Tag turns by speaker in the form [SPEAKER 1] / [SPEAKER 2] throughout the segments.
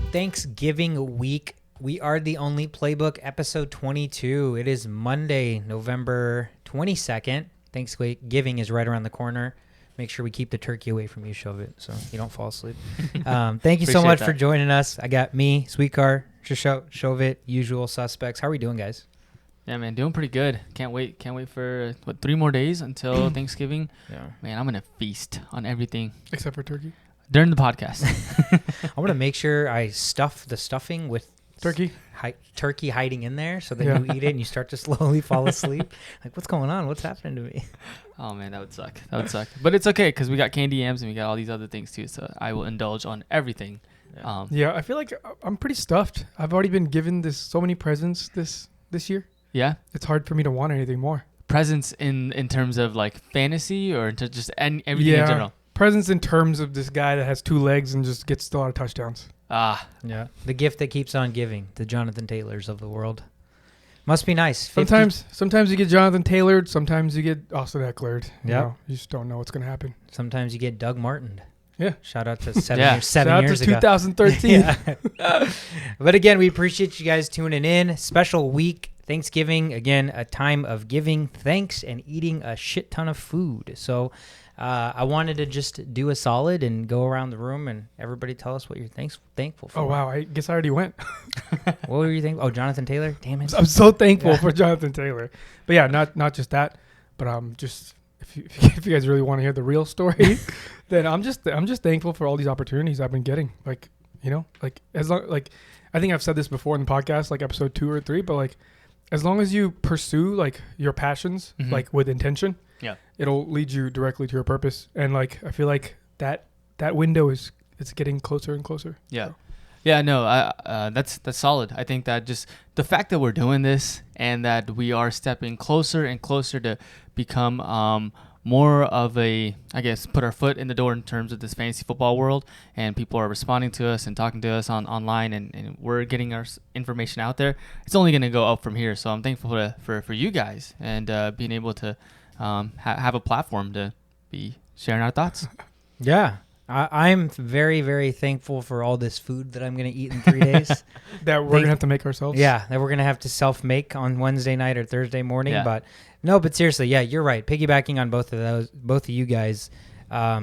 [SPEAKER 1] Happy Thanksgiving week. We are the only playbook, episode 22. It is Monday, November 22nd. Thanksgiving is right around the corner. Make sure we keep the turkey away from you, Shove it, so you don't fall asleep. Thank you so much for joining us. I got me, Sweet Car, Shove it, usual suspects. How are we doing, guys?
[SPEAKER 2] Yeah, man, doing pretty good. Can't wait for 3 more days until Thanksgiving.
[SPEAKER 1] Yeah,
[SPEAKER 2] man, I'm gonna feast on everything
[SPEAKER 3] except for turkey
[SPEAKER 2] during the podcast.
[SPEAKER 1] I want to make sure I stuff the stuffing with
[SPEAKER 3] turkey
[SPEAKER 1] hiding in there, so then you eat it and you start to slowly fall asleep. Like, what's going on? What's happening to me?
[SPEAKER 2] Oh man, that would suck. But it's okay because we got candy yams and we got all these other things too. So I will indulge on everything.
[SPEAKER 3] Yeah, I feel like I'm pretty stuffed. I've already been given so many presents this year.
[SPEAKER 2] Yeah,
[SPEAKER 3] it's hard for me to want anything more.
[SPEAKER 2] Presents in terms of like fantasy or into just everything in general.
[SPEAKER 3] Presents in terms of this guy that has 2 legs and just gets a lot of touchdowns.
[SPEAKER 1] Yeah. The gift that keeps on giving, the Jonathan Taylors of the world. Must be nice.
[SPEAKER 3] Sometimes you get Jonathan Taylored, sometimes you get Austin Ecklered.
[SPEAKER 1] Yeah.
[SPEAKER 3] You just don't know what's going to happen.
[SPEAKER 1] Sometimes you get Doug Martin.
[SPEAKER 3] Yeah.
[SPEAKER 1] Shout out to 7 years
[SPEAKER 3] Shout out
[SPEAKER 1] years
[SPEAKER 3] to
[SPEAKER 1] ago.
[SPEAKER 3] 2013.
[SPEAKER 1] But again, we appreciate you guys tuning in. Special week, Thanksgiving. Again, a time of giving thanks and eating a shit ton of food. So I wanted to just do a solid and go around the room and everybody tell us what you're thankful for.
[SPEAKER 3] Oh, wow. I guess I already went.
[SPEAKER 1] What were you thinking? Oh, Jonathan Taylor? Damn it.
[SPEAKER 3] I'm so thankful for Jonathan Taylor. But yeah, not just that, but just if you guys really want to hear the real story, then I'm just thankful for all these opportunities I've been getting. Like, as long, I think I've said this before in the podcast, like episode 2 or 3, but like as long as you pursue like your passions, like with intention, it'll lead you directly to your purpose. And like I feel like that window it's getting closer and closer.
[SPEAKER 2] Yeah.
[SPEAKER 3] So.
[SPEAKER 2] Yeah, no, that's solid. I think that just the fact that we're doing this and that we are stepping closer and closer to become more of a, I guess, put our foot in the door in terms of this fantasy football world, and people are responding to us and talking to us online, and we're getting our information out there. It's only going to go up from here. So I'm thankful for you guys and being able to have a platform to be sharing our thoughts.
[SPEAKER 1] Yeah. I'm very, very thankful for all this food that I'm going to eat in 3 days.
[SPEAKER 3] That we're going to have to make ourselves?
[SPEAKER 1] Yeah, that we're going to have to self-make on Wednesday night or Thursday morning.
[SPEAKER 2] Yeah.
[SPEAKER 1] But seriously, yeah, you're right. Piggybacking on both of you guys,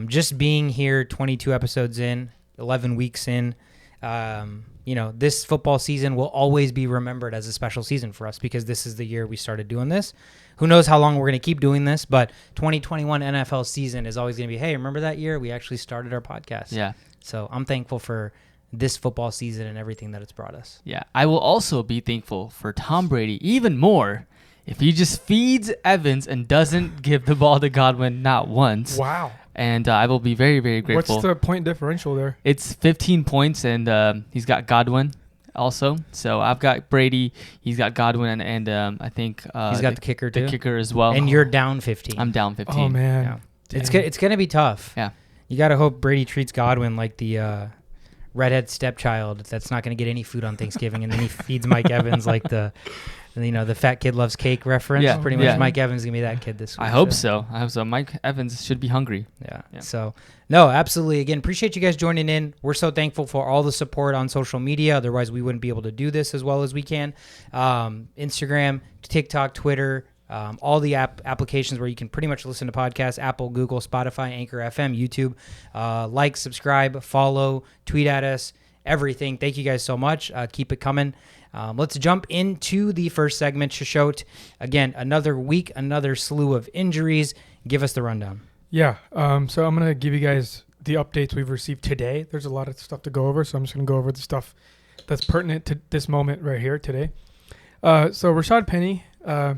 [SPEAKER 1] just being here 22 episodes in, 11 weeks in, this football season will always be remembered as a special season for us because this is the year we started doing this. Who knows how long we're going to keep doing this, but 2021 NFL season is always going to be, hey, remember that year we actually started our podcast?
[SPEAKER 2] Yeah.
[SPEAKER 1] So I'm thankful for this football season and everything that it's brought us.
[SPEAKER 2] Yeah. I will also be thankful for Tom Brady even more if he just feeds Evans and doesn't give the ball to Godwin not once.
[SPEAKER 3] Wow.
[SPEAKER 2] And I will be very, very grateful.
[SPEAKER 3] What's the point differential there?
[SPEAKER 2] It's 15 points, and he's got Godwin also. So I've got Brady, he's got Godwin, and I think
[SPEAKER 1] he's got the kicker too.
[SPEAKER 2] The kicker as well.
[SPEAKER 1] And you're down 15.
[SPEAKER 2] I'm down 15.
[SPEAKER 3] Oh man,
[SPEAKER 1] yeah. It's gonna be tough.
[SPEAKER 2] Yeah,
[SPEAKER 1] you gotta hope Brady treats Godwin like the redhead stepchild that's not gonna get any food on Thanksgiving, and then he feeds Mike Evans like the fat kid loves cake reference.
[SPEAKER 2] Yeah,
[SPEAKER 1] pretty much. Mike Evans is gonna be that kid this week.
[SPEAKER 2] I hope so. Mike Evans should be hungry.
[SPEAKER 1] Yeah. So, no, absolutely. Again, appreciate you guys joining in. We're so thankful for all the support on social media. Otherwise, we wouldn't be able to do this as well as we can. Instagram, TikTok, Twitter, all the applications where you can pretty much listen to podcasts: Apple, Google, Spotify, Anchor FM, YouTube. Like, subscribe, follow, tweet at us, everything. Thank you guys so much. Keep it coming. Let's jump into the first segment. Shashot, again, another week, another slew of injuries. Give us the rundown.
[SPEAKER 3] Yeah, so I'm going to give you guys the updates we've received today. There's a lot of stuff to go over, so I'm just going to go over the stuff that's pertinent to this moment right here today. So Rashad Penny,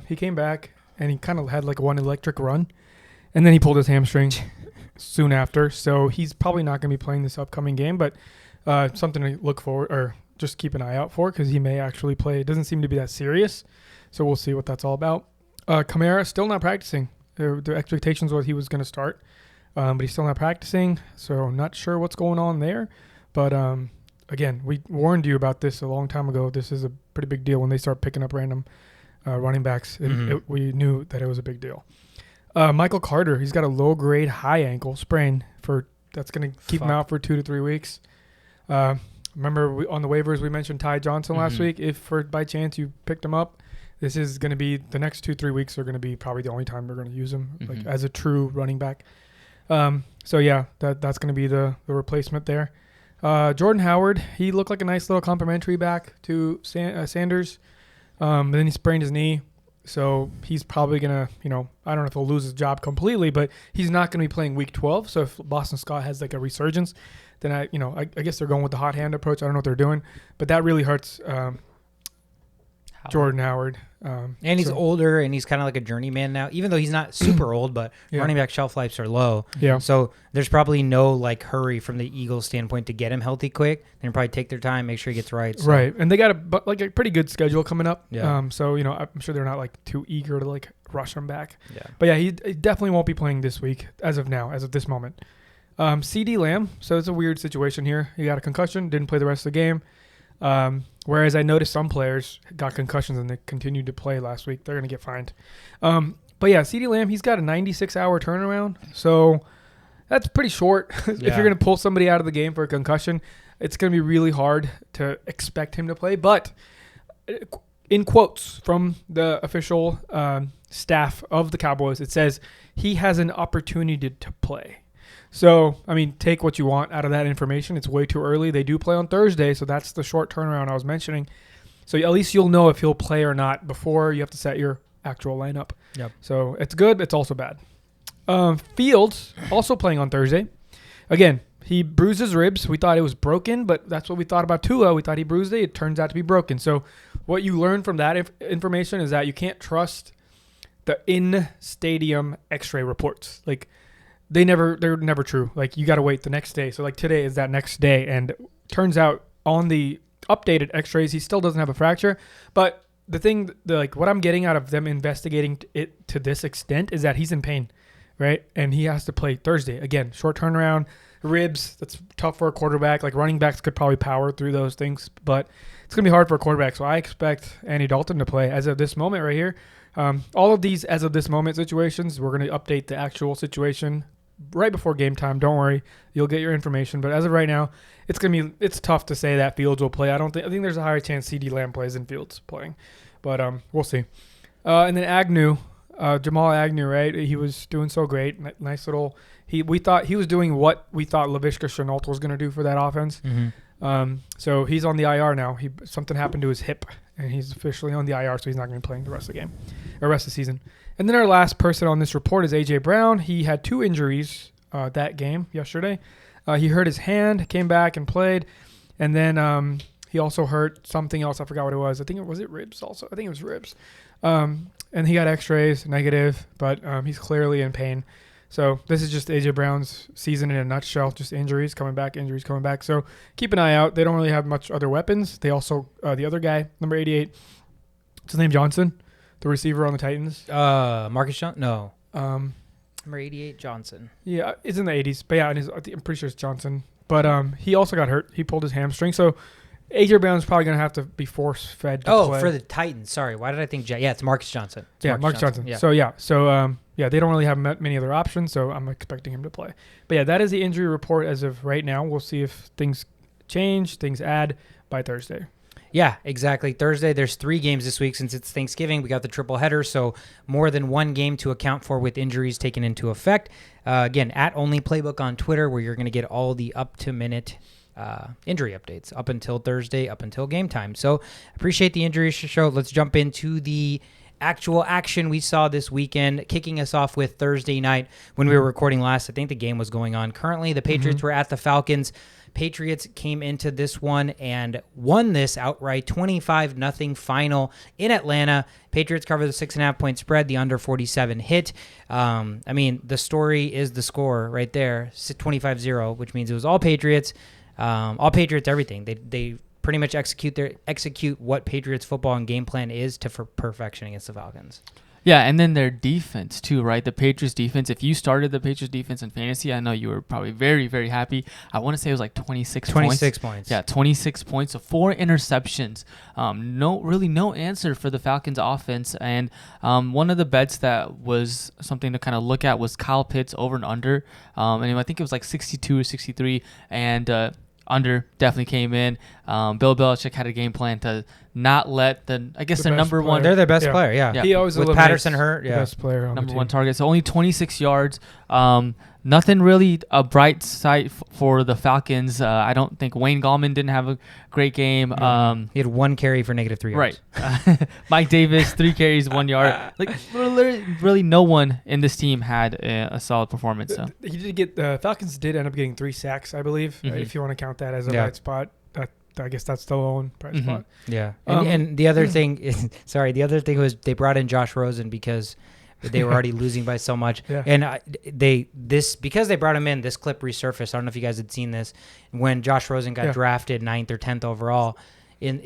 [SPEAKER 3] he came back, and he kind of had like one electric run, and then he pulled his hamstring soon after. So he's probably not going to be playing this upcoming game, but something to look forward or just keep an eye out for because he may actually play. It doesn't seem to be that serious, so we'll see what that's all about. Kamara still not practicing. The expectations was he was going to start, but he's still not practicing, so I'm not sure what's going on there. But again, we warned you about this a long time ago. This is a pretty big deal when they start picking up random running backs. We knew that it was a big deal. Michael Carter, he's got a low-grade high ankle sprain that's going to keep him out for 2 to 3 weeks. Remember on the waivers we mentioned Ty Johnson last week. If by chance you picked him up, this is going to be the next 2-3 weeks are going to be probably the only time we're going to use him like as a true running back. So yeah, that's going to be the replacement there. Jordan Howard, he looked like a nice little complimentary back to Sanders. But then he sprained his knee. So he's probably going to, I don't know if he'll lose his job completely, but he's not going to be playing week 12. So if Boston Scott has like a resurgence, then I guess they're going with the hot hand approach. I don't know what they're doing, but that really hurts Jordan Howard.
[SPEAKER 1] And he's older, and he's kind of like a journeyman now, even though he's not super old, but running back shelf lives are low.
[SPEAKER 3] Yeah.
[SPEAKER 1] So there's probably no like hurry from the Eagles standpoint to get him healthy quick. They're probably take their time, make sure he gets right. So.
[SPEAKER 3] Right. And they got a pretty good schedule coming up.
[SPEAKER 1] Yeah.
[SPEAKER 3] So, I'm sure they're not like too eager to like rush him back.
[SPEAKER 1] Yeah.
[SPEAKER 3] But yeah, he definitely won't be playing this week as of this moment. CD Lamb. So it's a weird situation here. He got a concussion, didn't play the rest of the game. Whereas I noticed some players got concussions and they continued to play last week. They're going to get fined. But yeah, CeeDee Lamb, he's got a 96-hour turnaround. So that's pretty short. If you're going to pull somebody out of the game for a concussion, it's going to be really hard to expect him to play. But in quotes from the official staff of the Cowboys, it says he has an opportunity to play. So, take what you want out of that information. It's way too early. They do play on Thursday, so that's the short turnaround I was mentioning. So at least you'll know if he'll play or not before you have to set your actual lineup.
[SPEAKER 1] Yep.
[SPEAKER 3] So it's good. It's also bad. Fields, also playing on Thursday. Again, he bruised his ribs. We thought it was broken, but that's what we thought about Tua. We thought he bruised it. It turns out to be broken. So what you learn from that information is that you can't trust the in-stadium x-ray reports. They're never true. You got to wait the next day. So today is that next day. And turns out on the updated x-rays, he still doesn't have a fracture. But the thing, what I'm getting out of them investigating it to this extent is that he's in pain, right? And he has to play Thursday. Again, short turnaround, ribs. That's tough for a quarterback. Running backs could probably power through those things. But it's going to be hard for a quarterback. So I expect Andy Dalton to play as of this moment right here. All of these as of this moment situations, we're going to update the actual situation right before game time. Don't worry, you'll get your information. But as of right now, it's tough to say that Fields will play. I think there's a higher chance CeeDee Lamb plays than Fields playing, but we'll see. And then Agnew, Jamal Agnew, right? He was doing so great. Nice little. We thought he was doing what we thought Laviska Shenault was going to do for that offense.
[SPEAKER 1] Mm-hmm.
[SPEAKER 3] So he's on the IR now. Something happened to his hip, and he's officially on the IR, so he's not going to be playing the rest of the game, or rest of the season. And then our last person on this report is A.J. Brown. He had 2 injuries that game yesterday. He hurt his hand, came back and played. And then he also hurt something else. I forgot what it was. Was it ribs also? I think it was ribs. And he got x-rays, negative, but he's clearly in pain. So this is just A.J. Brown's season in a nutshell, just injuries coming back. So keep an eye out. They don't really have much other weapons. They also, the other guy, number 88, what's his name, Johnson? The receiver on the Titans.
[SPEAKER 1] Marcus Johnson? No. Number 88, Johnson. Yeah,
[SPEAKER 3] it's in the 80s. But yeah, I'm pretty sure it's Johnson. But he also got hurt. He pulled his hamstring. So A.J. Brown's probably going to have to be force-fed to play.
[SPEAKER 1] For the Titans. Sorry. Why did I think Yeah, it's Marcus Johnson.
[SPEAKER 3] Marcus Johnson. Yeah. So, they don't really have many other options, so I'm expecting him to play. But, yeah, that is the injury report as of right now. We'll see if things change, things add by Thursday.
[SPEAKER 1] Yeah, exactly. Thursday, there's 3 games this week since it's Thanksgiving. We got the triple header, so more than 1 game to account for with injuries taken into effect. Again, @OnlyPlaybook on Twitter, where you're going to get all the up-to-minute injury updates up until Thursday, up until game time. So appreciate the injury show. Let's jump into the actual action we saw this weekend, kicking us off with Thursday night when we were recording last. I think the game was going on. Currently, the Patriots were at the Falcons. Patriots came into this one and won this outright, 25-0 final in Atlanta. Patriots covered the 6.5-point spread. The under 47 hit. The story is the score right there, 25-0, which means it was all Patriots. All Patriots, everything. They pretty much execute what Patriots football and game plan is to perfection against the Falcons.
[SPEAKER 2] Yeah, and then their defense too, right? The Patriots defense. If you started the Patriots defense in fantasy, I know you were probably very, very happy. I want to say it was like 26
[SPEAKER 1] points.
[SPEAKER 2] Yeah, 26 points. So 4 interceptions. No answer for the Falcons offense. And one of the bets that was something to kind of look at was Kyle Pitts over and under. And I think it was like 62 or 63. And under definitely came in. Bill Belichick had a game plan to not let their number one.
[SPEAKER 1] They're their best player, yeah.
[SPEAKER 3] He always
[SPEAKER 1] with Patterson hurt,
[SPEAKER 3] the best player on
[SPEAKER 2] number
[SPEAKER 3] the
[SPEAKER 2] one
[SPEAKER 3] team.
[SPEAKER 2] target. So only 26 yards. Nothing really a bright sight for the Falcons. I don't think Wayne Gallman didn't have a great game.
[SPEAKER 1] He had 1 carry for -3 yards.
[SPEAKER 2] Right. Mike Davis, 3 carries, 1 yard. Like really no one in this team had a solid performance. So.
[SPEAKER 3] He did get Falcons did end up getting 3 sacks, I believe, if you want to count that as a bright spot. I guess that's the lone bright spot.
[SPEAKER 1] Yeah. And the other thing is, the other thing was they brought in Josh Rosen because they were already losing by so much.
[SPEAKER 3] Yeah.
[SPEAKER 1] And because they brought him in, this clip resurfaced. I don't know if you guys had seen this. When Josh Rosen got drafted 9th or 10th overall,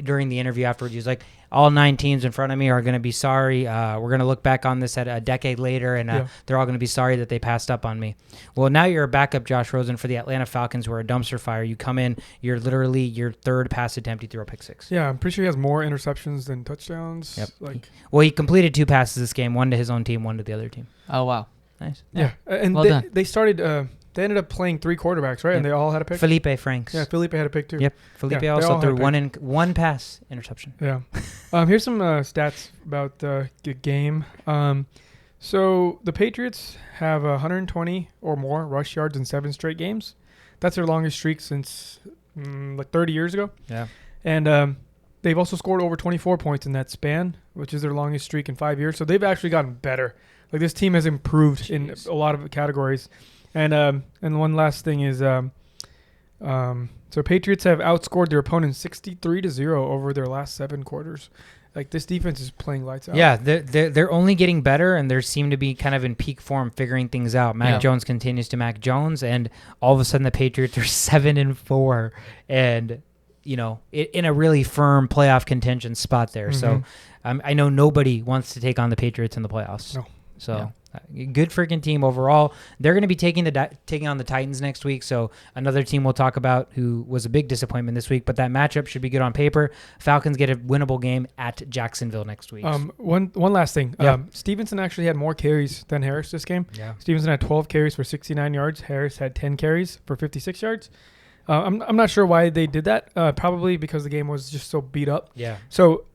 [SPEAKER 1] during the interview afterwards, he was like, all 9 teams in front of me are going to be sorry. We're going to look back on this at a decade later, and they're all going to be sorry that they passed up on me. Well, now you're a backup Josh Rosen for the Atlanta Falcons, who are a dumpster fire. You come in, you're literally your 3rd pass attempt, you threw a pick 6.
[SPEAKER 3] Yeah, I'm pretty sure he has more interceptions than touchdowns.
[SPEAKER 1] Yep. He completed 2 passes this game, 1 to his own team, 1 to the other team.
[SPEAKER 2] Oh, wow.
[SPEAKER 1] Nice.
[SPEAKER 3] Yeah. And
[SPEAKER 2] well done.
[SPEAKER 3] They started they ended up playing 3 quarterbacks, right?
[SPEAKER 1] Yep.
[SPEAKER 3] and they all had a pick?
[SPEAKER 1] Felipe Franks.
[SPEAKER 3] Yeah, Felipe had a pick too.
[SPEAKER 1] Yep. Felipe
[SPEAKER 3] they
[SPEAKER 1] also
[SPEAKER 3] all
[SPEAKER 1] threw
[SPEAKER 3] had a
[SPEAKER 1] one pass interception.
[SPEAKER 3] Yeah. Here's some stats about the game. So the Patriots have 120 or more rush yards in 7 straight games. That's their longest streak since 30 years ago.
[SPEAKER 1] Yeah.
[SPEAKER 3] And they've also scored over 24 points in that span, which is their longest streak in 5 years. So they've actually gotten better. Like, this team has improved in a lot of categories. And one last thing is, so Patriots have outscored their opponents 63-0 over their last 7 quarters. Like, this defense is playing lights out.
[SPEAKER 1] Yeah, they're only getting better, and they seem to be kind of in peak form, figuring things out. Mac Jones continues to Mac Jones, and all of a sudden the Patriots are 7-4, and in a really firm playoff contention spot there. Mm-hmm. So I know nobody wants to take on the Patriots in the playoffs.
[SPEAKER 3] No.
[SPEAKER 1] So. Yeah. Good freaking team overall. They're going to be taking on the Titans next week, so another team we'll talk about who was a big disappointment this week, but that matchup should be good on paper. Falcons get a winnable game at Jacksonville next week.
[SPEAKER 3] One last thing.
[SPEAKER 1] Yeah.
[SPEAKER 3] Stevenson actually had more carries than Harris this game.
[SPEAKER 1] Yeah.
[SPEAKER 3] Stevenson had 12 carries for 69 yards. Harris had 10 carries for 56 yards. I'm not sure why they did that. Probably because the game was just so beat up.
[SPEAKER 1] Yeah.
[SPEAKER 3] So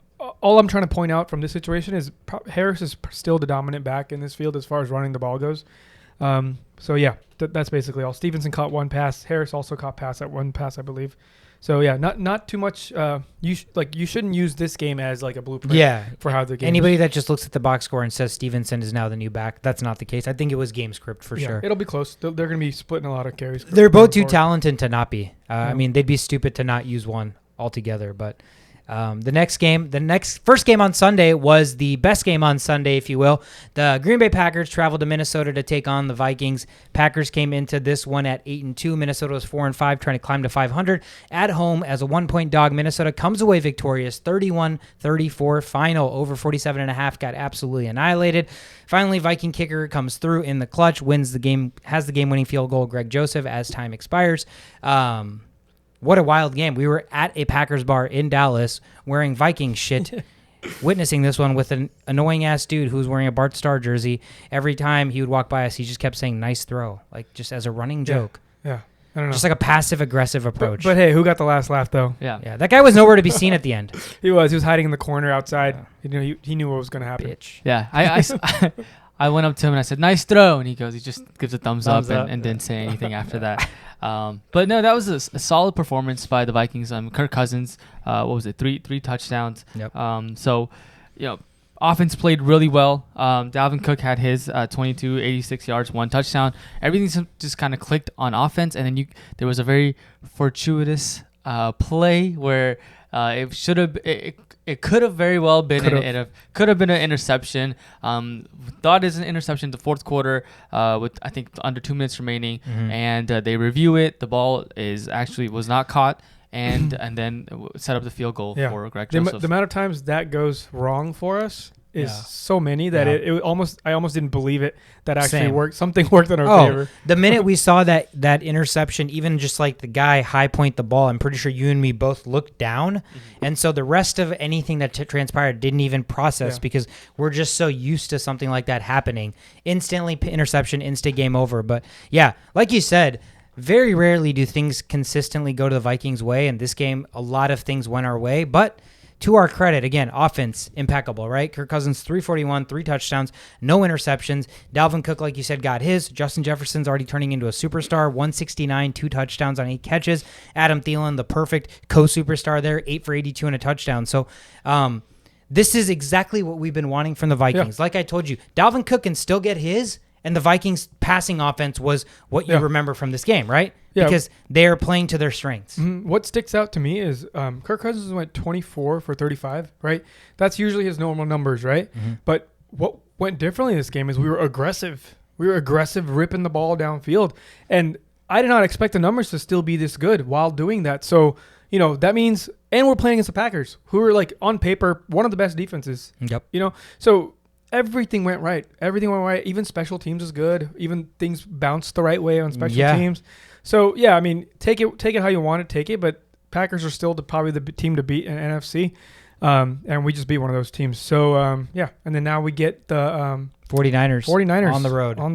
[SPEAKER 3] all I'm trying to point out from this situation is Harris is still the dominant back in this field as far as running the ball goes. So yeah, that's basically all. Stevenson caught 1 pass. Harris also caught at 1 pass, I believe. So yeah, not too much. You shouldn't use this game as like a blueprint. For how the game.
[SPEAKER 1] Anybody that just looks at the box score and says Stevenson is now the new back, that's not the case. I think it was game script for sure.
[SPEAKER 3] It'll be close. They're going to be splitting a lot of carries.
[SPEAKER 1] They're both too talented to not be. I mean, they'd be stupid to not use one altogether, but. First game on Sunday was the best game on Sunday, if you will. The Green Bay Packers traveled to Minnesota to take on the Vikings. Packers came into this one at 8-2. Minnesota was 4-5, trying to climb to 500. At home, as a 1-point dog, Minnesota comes away victorious, 31-34 final. Over 47.5 got absolutely annihilated. Finally, Viking kicker comes through in the clutch, wins the game, has the game-winning field goal, Greg Joseph, as time expires. What a wild game. We were at a Packers bar in Dallas wearing Viking shit, witnessing this one with an annoying-ass dude who was wearing a Bart Starr jersey. Every time he would walk by us, he just kept saying, nice throw, like just as a running joke.
[SPEAKER 3] Yeah. I don't know.
[SPEAKER 1] Just like a passive-aggressive approach.
[SPEAKER 3] But hey, who got the last laugh, though?
[SPEAKER 2] Yeah.
[SPEAKER 1] That guy was nowhere to be seen at the end.
[SPEAKER 3] He was hiding in the corner outside. Yeah. He knew what was going to happen.
[SPEAKER 1] Bitch.
[SPEAKER 2] Yeah. I went up to him and I said, nice throw. And he just gives a thumbs up and didn't say anything after that. But no, that was a solid performance by the Vikings. Kirk Cousins, what was it? Three touchdowns.
[SPEAKER 1] Yep.
[SPEAKER 2] So, offense played really well. Dalvin Cook had his 86 yards, 1 touchdown. Everything just kind of clicked on offense. And then there was a very fortuitous play where it could have very well been could have been an interception. Thought is an interception in the 4th quarter with I think under 2 minutes remaining, and they review it. The ball was not caught, and then set up the field goal for Greg Joseph.
[SPEAKER 3] The amount of times that goes wrong for us is so many that I almost didn't believe it that actually worked. Something worked in our favor.
[SPEAKER 1] The minute we saw that interception, even just like the guy high point the ball, I'm pretty sure you and me both looked down, and so the rest of anything that transpired didn't even process because we're just so used to something like that happening. Instantly interception, instant game over. But yeah, like you said, very rarely do things consistently go to the Vikings' way. And this game, a lot of things went our way. But to our credit, again, offense, impeccable, right? Kirk Cousins, 341, 3 touchdowns, no interceptions. Dalvin Cook, like you said, got his. Justin Jefferson's already turning into a superstar, 169, 2 touchdowns on 8 catches. Adam Thielen, the perfect co-superstar there, 8 for 82 and a touchdown. So this is exactly what we've been wanting from the Vikings. Yeah. Like I told you, Dalvin Cook can still get his, and the Vikings' passing offense was what you remember from this game, right? Yeah. Because they're playing to their strengths.
[SPEAKER 3] Mm-hmm. What sticks out to me is Kirk Cousins went 24 for 35, right? That's usually his normal numbers, right? Mm-hmm. But what went differently in this game is we were aggressive. We were aggressive, ripping the ball downfield. And I did not expect the numbers to still be this good while doing that. So, that means – and we're playing against the Packers, who are, like, on paper, one of the best defenses.
[SPEAKER 1] Yep.
[SPEAKER 3] So – everything went right. Everything went right. Even special teams is good. Even things bounced the right way on special teams. So, I mean, take it how you want to take it, but Packers are still probably the team to beat in NFC, and we just beat one of those teams. So, and then now we get the
[SPEAKER 1] 49ers on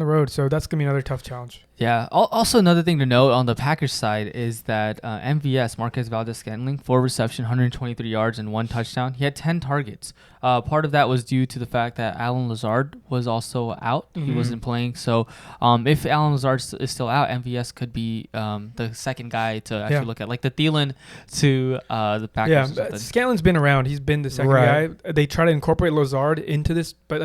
[SPEAKER 1] the road.
[SPEAKER 3] So that's going to be another tough challenge.
[SPEAKER 2] Yeah. Also, another thing to note on the Packers side is that MVS, Marquez Valdez-Scantling, 4 reception, 123 yards, and 1 touchdown. He had 10 targets. Part of that was due to the fact that Allen Lazard was also out. Mm-hmm. He wasn't playing. So if Allen Lazard is still out, MVS could be the second guy to actually look at, like the Thielen to the Packers.
[SPEAKER 3] Yeah, Scantling's been around. He's been the second guy. They try to incorporate Lazard into this, but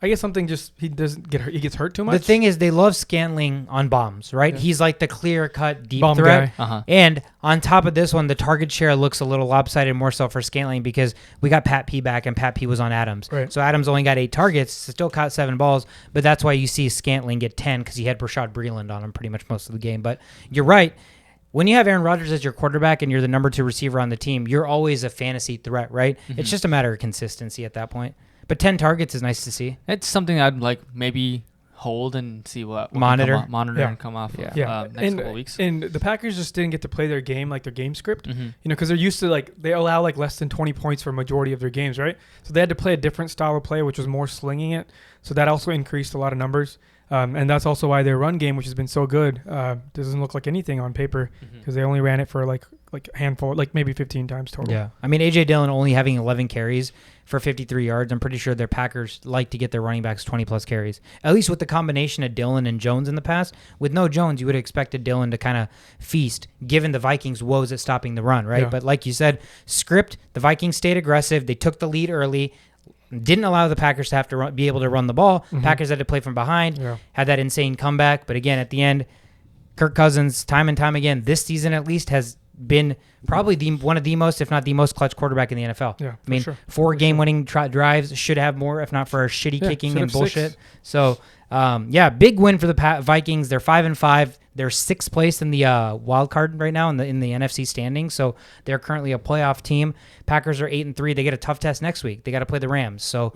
[SPEAKER 3] I guess something he doesn't get hurt. He gets hurt too much.
[SPEAKER 1] The thing is, they love Scantling on bombs, right? Yeah. He's like the clear-cut deep
[SPEAKER 3] bomb
[SPEAKER 1] threat.
[SPEAKER 3] Uh-huh.
[SPEAKER 1] And on top of this one, the target share looks a little lopsided more so for Scantling because we got Pat P back, and Pat P was on Adams.
[SPEAKER 3] Right.
[SPEAKER 1] So Adams only got 8 targets, still caught 7 balls, but that's why you see Scantling get 10 because he had Rashad Breeland on him pretty much most of the game. But you're right. When you have Aaron Rodgers as your quarterback and you're the number 2 receiver on the team, you're always a fantasy threat, right? Mm-hmm. It's just a matter of consistency at that point. But 10 targets is nice to see.
[SPEAKER 2] It's something I'd like maybe hold and see what
[SPEAKER 1] monitor
[SPEAKER 2] and come off of next couple of weeks.
[SPEAKER 3] And the Packers just didn't get to play their game, like their game script, because they're used to they allow less than 20 points for a majority of their games, right? So they had to play a different style of play, which was more slinging it. So that also increased a lot of numbers. And that's also why their run game, which has been so good, doesn't look like anything on paper because they only ran it for like a handful, maybe 15 times total.
[SPEAKER 1] Yeah. I mean, A.J. Dillon only having 11 carries for 53 yards. I'm pretty sure their Packers like to get their running backs 20-plus carries, at least with the combination of Dillon and Jones in the past. With no Jones, you would have expected Dillon to kind of feast, given the Vikings' woes at stopping the run, right? Yeah. But like you said, script, the Vikings stayed aggressive. They took the lead early. Didn't allow the Packers to have to be able to run the ball. Mm-hmm. Packers had to play from behind, had that insane comeback. But again, at the end, Kirk Cousins, time and time again, this season at least, has been probably one of the most, if not the most clutch quarterback in the NFL.
[SPEAKER 3] Yeah,
[SPEAKER 1] I mean, 4 game-winning drives, should have more, if not for our shitty kicking and bullshit. 6. So, big win for the Vikings. They're 5-5. They're 6th place in the wild card right now in the NFC standings. So they're currently a playoff team. Packers are 8-3. They get a tough test next week. They got to play the Rams. So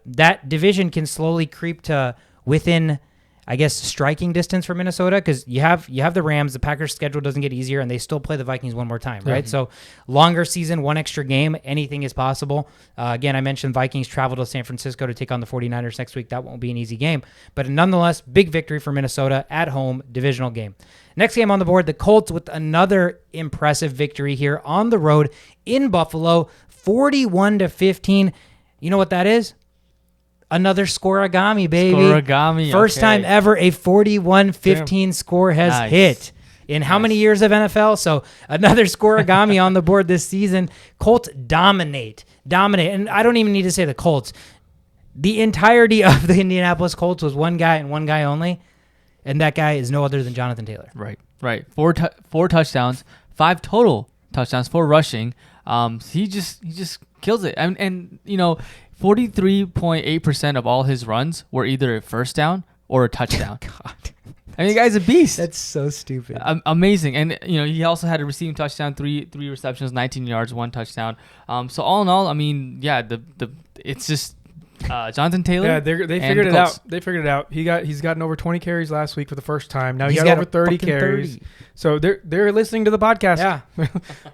[SPEAKER 1] that division can slowly creep to within, I guess, striking distance for Minnesota, because you have the Rams. The Packers' schedule doesn't get easier, and they still play the Vikings one more time, right? So longer season, 1 extra game, anything is possible. Again, I mentioned Vikings travel to San Francisco to take on the 49ers next week. That won't be an easy game. But nonetheless, big victory for Minnesota at home, divisional game. Next game on the board, the Colts with another impressive victory here on the road in Buffalo, 41-15. You know what that is? Another scoreagami, baby.
[SPEAKER 2] Scoreagami.
[SPEAKER 1] First time ever a 41-15 score has hit in how many years of NFL? So another scoreagami on the board this season. Colts dominate. And I don't even need to say the Colts. The entirety of the Indianapolis Colts was one guy and one guy only, and that guy is no other than Jonathan Taylor.
[SPEAKER 2] Right. 4 touchdowns, 5 total touchdowns, 4 rushing. He just kills it. And 43.8% of all his runs were either a first down or a touchdown.
[SPEAKER 1] God.
[SPEAKER 2] I mean, the guy's a beast.
[SPEAKER 1] That's so stupid.
[SPEAKER 2] Amazing. And, he also had a receiving touchdown, three receptions, 19 yards, 1 touchdown. So all in all, I mean, it's just Jonathan Taylor.
[SPEAKER 3] Yeah, they figured it out. They figured it out. He's gotten over 20 carries last week for the first time. Now he's got over 30 carries. 30. So they're listening to the podcast.
[SPEAKER 1] Yeah.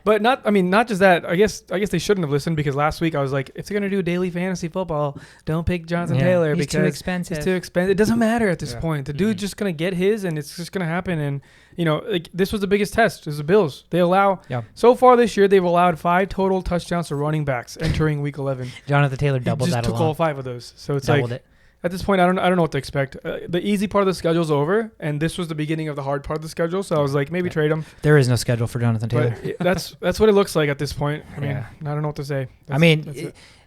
[SPEAKER 3] But not just that. I guess they shouldn't have listened, because last week I was like, if they're gonna do daily fantasy football, don't pick Jonathan Taylor
[SPEAKER 1] because
[SPEAKER 3] too expensive. He's too expensive. It doesn't matter at this point. The dude's just gonna get his, and it's just gonna happen. And like, this was the biggest test. Is the Bills. They allow so far this year they've allowed 5 total touchdowns to running backs entering week 11.
[SPEAKER 1] Jonathan Taylor doubled that.
[SPEAKER 3] Just took all 5 of those. So it's
[SPEAKER 1] doubled
[SPEAKER 3] like, at this point, I don't know what to expect. The easy part of the schedule's over, and this was the beginning of the hard part of the schedule. So I was like, maybe trade him.
[SPEAKER 1] There is no schedule for Jonathan Taylor.
[SPEAKER 3] But that's what it looks like at this point. I mean, I don't know what to say.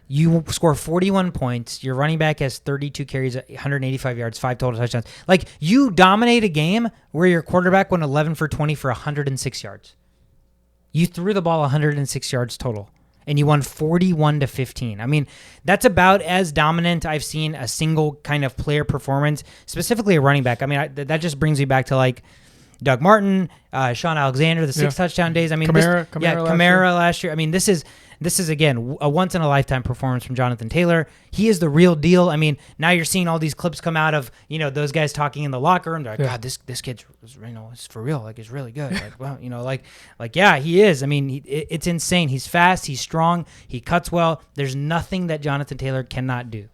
[SPEAKER 1] You score 41 points. Your running back has 32 carries, 185 yards, 5 total touchdowns. Like, you dominate a game where your quarterback went 11 for 20 for 106 yards. You threw the ball 106 yards total, and you won 41-15. I mean, that's about as dominant I've seen a single kind of player performance, specifically a running back. I mean, that just brings me back to, like, Doug Martin, Sean Alexander, the 6 touchdown days. I mean, Kamara last year. I mean, this is again a once in a lifetime performance from Jonathan Taylor. He is the real deal. I mean, now you're seeing all these clips come out of those guys talking in the locker room. They're like, God, this kid's it's for real. Like, he's really good. Like, well, like yeah, he is. I mean, it's insane. He's fast. He's strong. He cuts well. There's nothing that Jonathan Taylor cannot do.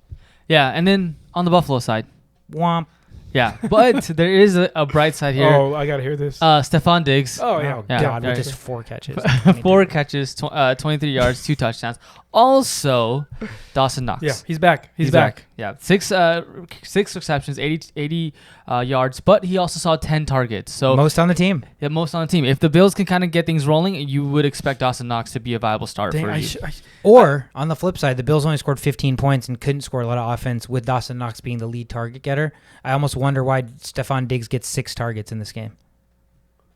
[SPEAKER 2] Yeah, and then on the Buffalo side,
[SPEAKER 1] womp.
[SPEAKER 2] Yeah, but there is a bright side here.
[SPEAKER 3] Oh, I got to hear this.
[SPEAKER 2] Stephon Diggs.
[SPEAKER 3] Oh, yeah.
[SPEAKER 1] God, with just 4 catches.
[SPEAKER 2] 4 catches, 23 yards, 2 touchdowns. Also, Dawson Knox.
[SPEAKER 3] Yeah, he's back. He's back.
[SPEAKER 2] Yeah, 6 receptions, 80 yards, but he also saw 10 targets. So
[SPEAKER 1] most on the team.
[SPEAKER 2] Yeah, most on the team. If the Bills can kind of get things rolling, you would expect Dawson Knox to be a viable starter for you.
[SPEAKER 1] Or, on the flip side, the Bills only scored 15 points and couldn't score a lot of offense with Dawson Knox being the lead target getter. I almost wonder why Stephon Diggs gets 6 targets in this game.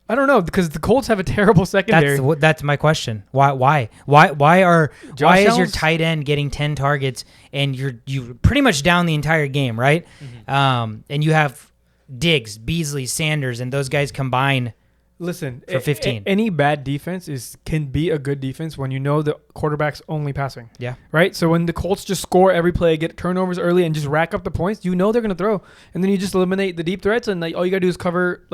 [SPEAKER 3] I don't know, because the Colts have a terrible secondary.
[SPEAKER 1] That's my question. Why is your tight end getting 10 targets and you pretty much down the entire game, right? Mm-hmm. And you have Diggs, Beasley, Sanders, and those guys combine.
[SPEAKER 3] Listen,
[SPEAKER 1] for 15.
[SPEAKER 3] Any bad defense can be a good defense when you know the quarterback's only passing.
[SPEAKER 1] Yeah.
[SPEAKER 3] Right? So when the Colts just score every play, get turnovers early, and just rack up the points, they're going to throw. And then you just eliminate the deep threats, and all you got to do is cover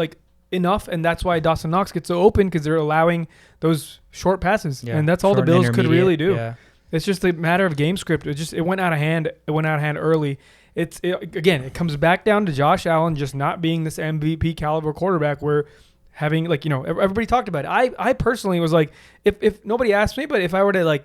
[SPEAKER 3] enough, and that's why Dawson Knox gets so open, because they're allowing those short passes. Yeah. And that's all the Bills could really do. Yeah. It's just a matter of game script. It went out of hand. It went out of hand early. Again, it comes back down to Josh Allen just not being this MVP caliber quarterback where having, everybody talked about it. I personally was like, if nobody asked me, but if I were to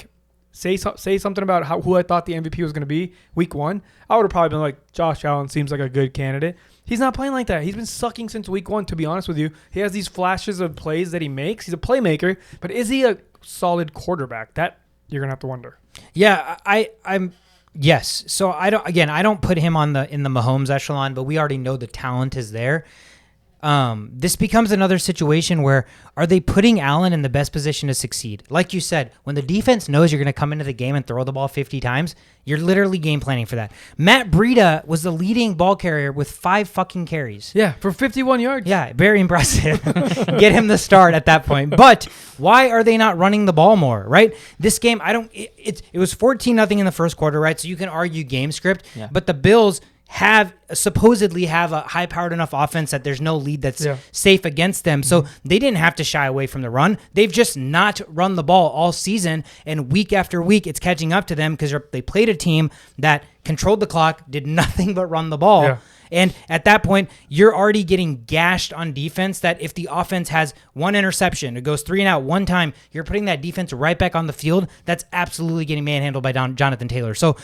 [SPEAKER 3] say something about who I thought the MVP was going to be week 1, I would have probably been like, Josh Allen seems like a good candidate. He's not playing like that. He's been sucking since week 1, to be honest with you. He has these flashes of plays that he makes. He's a playmaker, but is he a solid quarterback? That you're going to have to wonder.
[SPEAKER 1] Yeah, I'm yes. So I don't put him in the Mahomes echelon, but we already know the talent is there. This becomes another situation where, are they putting Allen in the best position to succeed? Like you said, when the defense knows you're going to come into the game and throw the ball 50 times, you're literally game planning for that. Matt Breida was the leading ball carrier with 5 fucking carries.
[SPEAKER 3] Yeah, for 51 yards.
[SPEAKER 1] Yeah, very impressive. Get him the start at that point. But why are they not running the ball more, right? This game, it was 14-0 in the first quarter, right? So you can argue game script, but the Bills supposedly have a high-powered enough offense that there's no lead that's safe against them. So they didn't have to shy away from the run. They've just not run the ball all season, and week after week it's catching up to them because they played a team that controlled the clock, did nothing but run the ball. Yeah. And at that point, you're already getting gashed on defense that if the offense has 1 interception, it goes 3 and out one time, you're putting that defense right back on the field. That's absolutely getting manhandled by Jonathan Taylor. So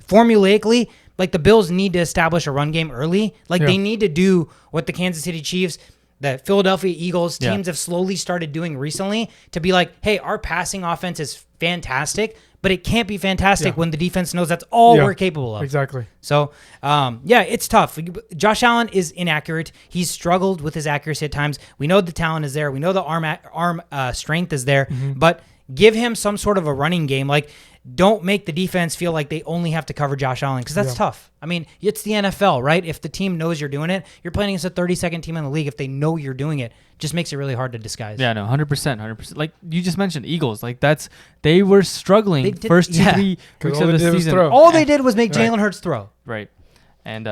[SPEAKER 1] formulaically, the Bills need to establish a run game early. They need to do what the Kansas City Chiefs, the Philadelphia Eagles teams have slowly started doing recently, to be like, hey, our passing offense is fantastic, but it can't be fantastic when the defense knows that's all we're capable of.
[SPEAKER 3] Exactly.
[SPEAKER 1] So, it's tough. Josh Allen is inaccurate. He's struggled with his accuracy at times. We know the talent is there. We know the arm strength is there, but give him some sort of a running game. don't make the defense feel like they only have to cover Josh Allen, because that's tough. I mean, it's the NFL, right? If the team knows you're doing it, you're playing against a 32nd team in the league. If they know you're doing it, just makes it really hard to disguise.
[SPEAKER 2] Yeah, no, 100%. Like you just mentioned, Eagles. Like they were struggling first 3 weeks of the season.
[SPEAKER 1] All they did was make Jalen Hurts throw.
[SPEAKER 2] Right. And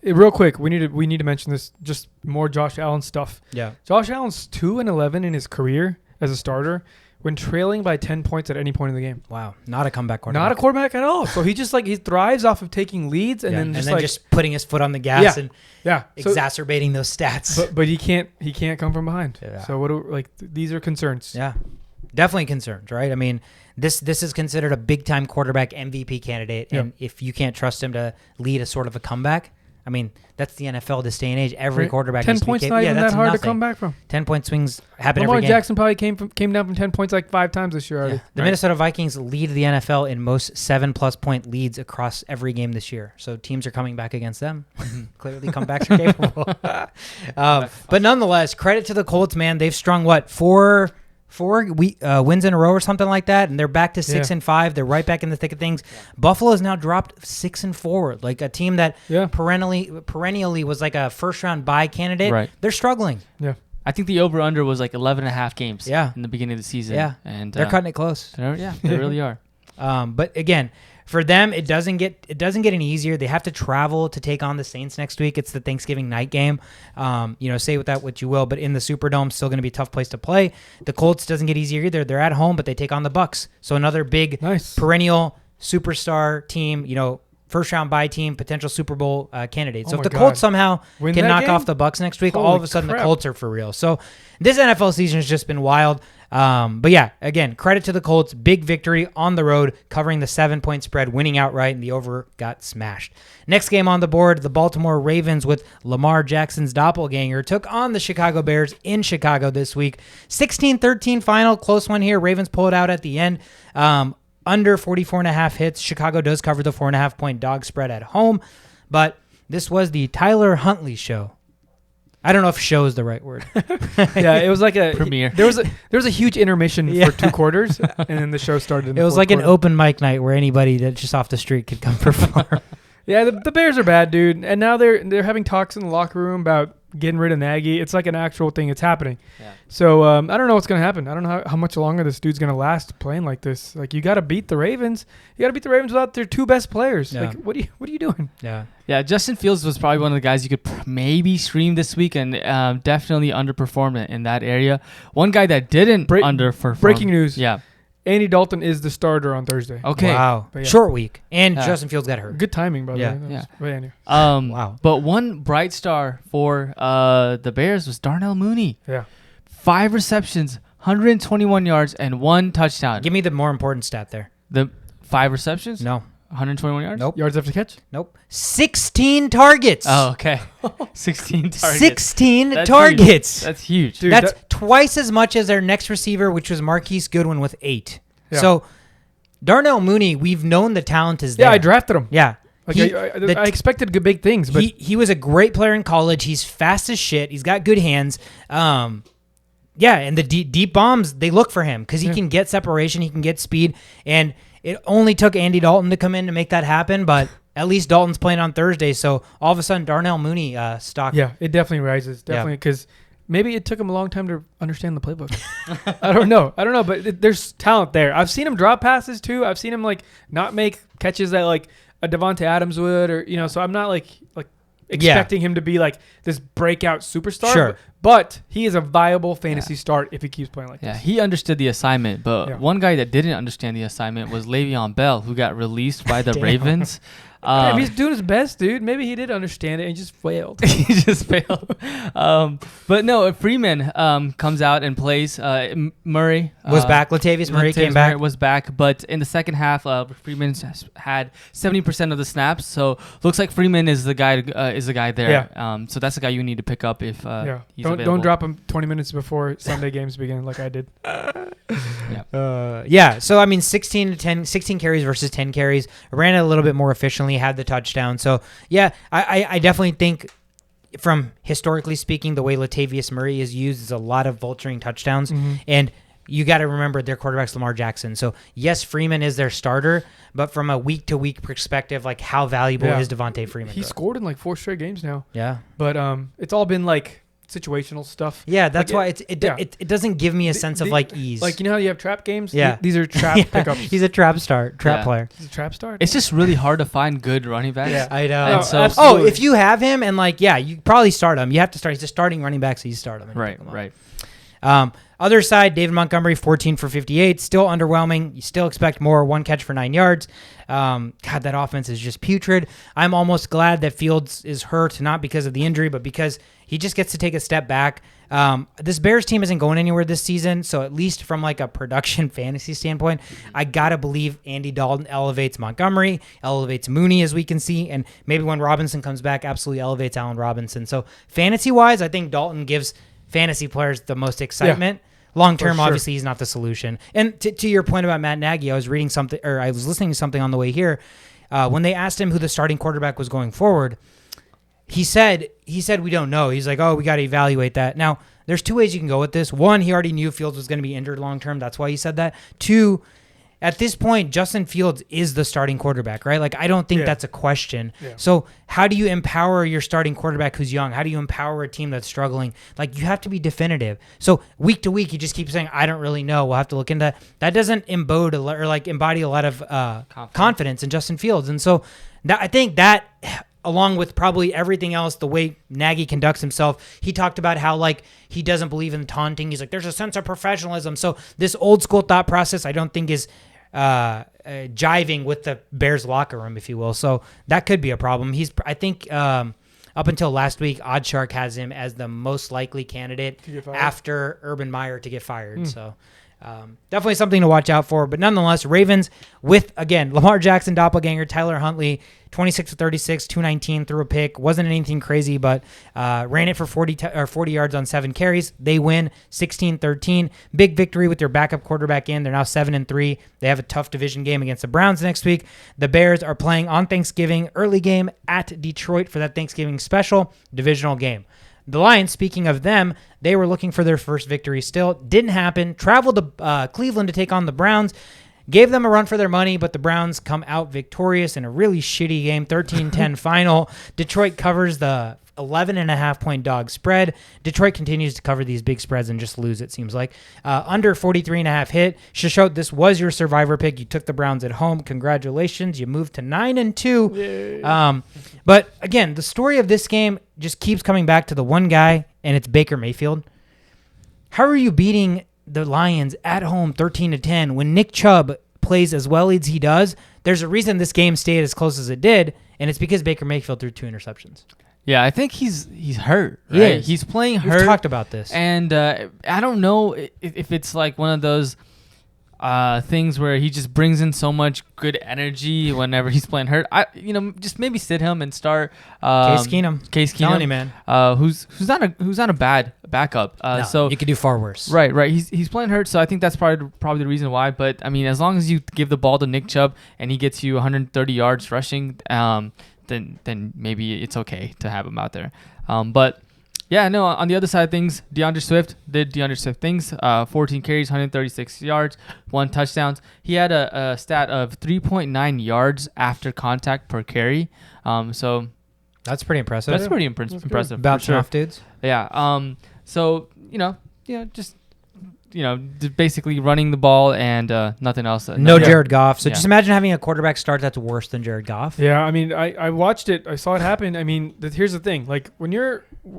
[SPEAKER 3] real quick, we need to mention this. Just more Josh Allen stuff.
[SPEAKER 1] Yeah.
[SPEAKER 3] Josh Allen's 2-11 in his career as a starter when trailing by 10 points at any point in the game.
[SPEAKER 1] Wow, not a comeback quarterback.
[SPEAKER 3] Not a quarterback at all. So he just he thrives off of taking leads and then just
[SPEAKER 1] putting his foot on the gas and
[SPEAKER 3] so,
[SPEAKER 1] exacerbating those stats.
[SPEAKER 3] But he can't come from behind.
[SPEAKER 1] Yeah.
[SPEAKER 3] So these are concerns.
[SPEAKER 1] Yeah, definitely concerns, right? I mean, this is considered a big time quarterback MVP candidate, and if you can't trust him to lead a sort of a comeback, I mean, that's the NFL this day and age. Every quarterback
[SPEAKER 3] 10 points not even that hard to come back from.
[SPEAKER 1] 10-point swings happen
[SPEAKER 3] Lamar
[SPEAKER 1] every game.
[SPEAKER 3] Jackson probably came down from 10 points 5 times this year already.
[SPEAKER 1] Yeah. The Minnesota Vikings lead the NFL in most 7+ point leads across every game this year. So teams are coming back against them. Clearly, comebacks are capable. But nonetheless, credit to the Colts, man. They've strung four wins in a row or something like that, and they're back to 6-5. They're right back in the thick of things. Buffalo has now dropped 6-4, like a team that perennially was like a first-round bye candidate.
[SPEAKER 2] Right.
[SPEAKER 1] They're struggling.
[SPEAKER 3] Yeah.
[SPEAKER 2] I think the over/under was like 11.5 games.
[SPEAKER 1] Yeah.
[SPEAKER 2] In the beginning of the season.
[SPEAKER 1] Yeah.
[SPEAKER 2] And
[SPEAKER 1] they're cutting it close.
[SPEAKER 2] They really are.
[SPEAKER 1] But again, for them, it doesn't get any easier. They have to travel to take on the Saints next week. It's the Thanksgiving night game. Say with that what you will, but in the Superdome, still going to be a tough place to play. The Colts doesn't get easier either. They're at home, but they take on the Bucks. So another big perennial superstar team. First round bye team, potential Super Bowl candidate. So if the Colts somehow can knock off the Bucks next week, all of a sudden the Colts are for real. So this NFL season has just been wild. But yeah, again, credit to the Colts. Big victory on the road, covering the 7-point spread, winning outright, and the over got smashed. Next game on the board, the Baltimore Ravens with Lamar Jackson's doppelganger took on the Chicago Bears in Chicago this week. 16-13 final, close one here. Ravens pull it out at the end. Under 44.5 hits. Chicago does cover the 4.5-point dog spread at home, but this was the Tyler Huntley show. I don't know if "show" is the right word.
[SPEAKER 3] Yeah, it was like a
[SPEAKER 2] premiere.
[SPEAKER 3] There was a huge intermission for 2 quarters, and then the show started.
[SPEAKER 1] It was like an open mic night where anybody that's just off the street could come perform.
[SPEAKER 3] Yeah, the Bears are bad, dude, and now they're having talks in the locker room about getting rid of Nagy. It's like an actual thing. It's happening. Yeah. So I don't know what's going to happen. I don't know how much longer this dude's going to last playing like this. Like, you got to beat the Ravens. You got to beat the Ravens without their 2 best players. Yeah. Like, what are you doing?
[SPEAKER 1] Yeah.
[SPEAKER 2] Yeah, Justin Fields was probably one of the guys you could maybe stream this week, and definitely underperformed in that area. One guy that didn't underperform.
[SPEAKER 3] Breaking news.
[SPEAKER 2] Yeah.
[SPEAKER 3] Andy Dalton is the starter on Thursday.
[SPEAKER 2] Okay.
[SPEAKER 1] Wow. Short week. And Justin Fields got hurt.
[SPEAKER 3] Good timing, by the way.
[SPEAKER 2] Yeah.
[SPEAKER 1] Wow.
[SPEAKER 2] But one bright star for the Bears was Darnell Mooney.
[SPEAKER 3] Yeah.
[SPEAKER 2] 5 receptions, 121 yards, and 1 touchdown.
[SPEAKER 1] Give me the more important stat there.
[SPEAKER 2] The 5 receptions?
[SPEAKER 1] No.
[SPEAKER 2] 121 yards?
[SPEAKER 1] Nope.
[SPEAKER 3] Yards after catch?
[SPEAKER 1] Nope. 16 targets.
[SPEAKER 2] Oh, okay. 16 targets.
[SPEAKER 1] 16 targets.
[SPEAKER 2] Huge. That's huge.
[SPEAKER 1] Dude, that's twice as much as their next receiver, which was Marquise Goodwin with 8. Yeah. So Darnell Mooney, we've known the talent is there.
[SPEAKER 3] Yeah, I drafted him.
[SPEAKER 1] Yeah.
[SPEAKER 3] I expected good big things, but
[SPEAKER 1] he was a great player in college. He's fast as shit. He's got good hands. And the deep bombs, they look for him because he can get separation, he can get speed, and it only took Andy Dalton to come in to make that happen, but at least Dalton's playing on Thursday, so all of a sudden Darnell Mooney stock.
[SPEAKER 3] Yeah, it definitely rises, because maybe it took him a long time to understand the playbook. I don't know, but there's talent there. I've seen him drop passes too. I've seen him not make catches that a Devontae Adams would, or so I'm not like expecting him to be this breakout superstar.
[SPEAKER 1] Sure.
[SPEAKER 3] But he is a viable fantasy start if he keeps playing like this.
[SPEAKER 2] Yeah, he understood the assignment, but one guy that didn't understand the assignment was Le'Veon Bell, who got released by the Ravens.
[SPEAKER 3] He's doing his best, dude. Maybe he did understand it and he just failed.
[SPEAKER 2] He just failed. But no, Freeman comes out and plays. Murray
[SPEAKER 1] was back. Latavius Murray came back.
[SPEAKER 2] Was back, but in the second half, Freeman had 70% of the snaps. So looks like Freeman is the guy. There. Yeah. So that's the guy you need to pick up if he's available.
[SPEAKER 3] Don't drop him 20 minutes before Sunday games begin, like I did.
[SPEAKER 1] So I mean, 16 carries versus 10 carries. Ran it a little bit more efficiently. Had the touchdown. So yeah, I definitely think, from historically speaking, the way Latavius Murray is used is a lot of vulturing touchdowns. Mm-hmm. And you got to remember their quarterback's Lamar Jackson. So, yes, Freeman is their starter, but from a week-to-week perspective, like how valuable is Devontae Freeman?
[SPEAKER 3] He scored in like 4 straight games now.
[SPEAKER 1] Yeah.
[SPEAKER 3] But it's all been like situational stuff.
[SPEAKER 1] Yeah, that's why it doesn't give me a sense of like ease.
[SPEAKER 3] Like, you know how you have trap games?
[SPEAKER 1] Yeah.
[SPEAKER 3] These are trap pickups.
[SPEAKER 1] He's a trap player.
[SPEAKER 3] He's a trap star?
[SPEAKER 2] It's just really hard to find good running backs.
[SPEAKER 3] Yeah.
[SPEAKER 1] I know.
[SPEAKER 2] And so,
[SPEAKER 3] absolutely.
[SPEAKER 1] if you have him and like, you probably start him. You have to start. He's a starting running back, so you start him. And pick him up.
[SPEAKER 2] Right.
[SPEAKER 1] Other side, David Montgomery, 14 for 58. Still underwhelming. You still expect more. 1 catch for 9 yards. God, that offense is just putrid. I'm almost glad that Fields is hurt, not because of the injury, but because he just gets to take a step back. This Bears team isn't going anywhere this season, so at least from like a production fantasy standpoint, I got to believe Andy Dalton elevates Montgomery, elevates Mooney, as we can see, and maybe when Robinson comes back, absolutely elevates Allen Robinson. So fantasy-wise, I think Dalton gives fantasy players the most excitement. Long term, obviously, he's not the solution. And to your point about Matt Nagy, I was reading something, or I was listening to something on the way here. When they asked him who the starting quarterback was going forward, he said we don't know. He's like, we got to evaluate that. Now, there's 2 ways you can go with this. 1, he already knew Fields was going to be injured long term. That's why he said that. 2, at this point, Justin Fields is the starting quarterback, right? Like, I don't think that's a question. Yeah. So how do you empower your starting quarterback who's young? How do you empower a team that's struggling? Like, you have to be definitive. So week to week, you just keep saying, I don't really know. We'll have to look into that. That doesn't embody a lot of confidence in Justin Fields. And so I think that, along with probably everything else, the way Nagy conducts himself, he talked about how like he doesn't believe in taunting. He's like, there's a sense of professionalism. So this old school thought process, I don't think is jiving with the Bears locker room, if you will. So that could be a problem. I think up until last week, OddsShark has him as the most likely candidate after Urban Meyer to get fired. So definitely something to watch out for. But nonetheless, Ravens with, again, Lamar Jackson, doppelganger, Tyler Huntley, 26 to 36, 219, threw a pick. Wasn't anything crazy, but ran it for 40 yards on 7 carries. They win 16-13. Big victory with their backup quarterback in. They're now 7-3. They have a tough division game against the Browns next week. The Bears are playing on Thanksgiving, early game at Detroit for that Thanksgiving special divisional game. The Lions, speaking of them, they were looking for their first victory still. Didn't happen. Traveled to Cleveland to take on the Browns. Gave them a run for their money, but the Browns come out victorious in a really shitty game, 13-10 final. Detroit covers the 11.5-point dog spread. Detroit continues to cover these big spreads and just lose, it seems like. Under 43.5 hit. Shishot, this was your survivor pick. You took the Browns at home. Congratulations. You moved to 9-2. But again, the story of this game just keeps coming back to the one guy, and it's Baker Mayfield. How are you beating the Lions at home 13-10 when Nick Chubb plays as well as he does? There's a reason this game stayed as close as it did, and it's because Baker Mayfield threw 2 interceptions.
[SPEAKER 2] Yeah, I think he's hurt. Right? He's playing hurt.
[SPEAKER 1] We've talked about this,
[SPEAKER 2] and I don't know if it's like one of those things where he just brings in so much good energy whenever he's playing hurt. Just maybe sit him and start
[SPEAKER 1] Case Keenum.
[SPEAKER 2] Telling
[SPEAKER 1] you, man.
[SPEAKER 2] Who's not a bad backup.
[SPEAKER 1] No,
[SPEAKER 2] so
[SPEAKER 1] you could do far worse.
[SPEAKER 2] Right. He's playing hurt, so I think that's probably the reason why. But I mean, as long as you give the ball to Nick Chubb and he gets you 130 yards rushing, then maybe it's okay to have him out there. But yeah, no, on the other side of things, DeAndre Swift did DeAndre Swift things. 14 carries, 136 yards, 1 touchdown. He had a stat of 3.9 yards after contact per carry. So
[SPEAKER 1] that's pretty impressive.
[SPEAKER 2] That's pretty impressive.
[SPEAKER 1] Bouncing off dudes.
[SPEAKER 2] Yeah. So just basically running the ball and nothing else.
[SPEAKER 1] No Jared Goff. So just imagine having a quarterback start that's worse than Jared Goff.
[SPEAKER 3] Yeah, I mean, I watched it. I saw it happen. I mean, here's the thing. Like,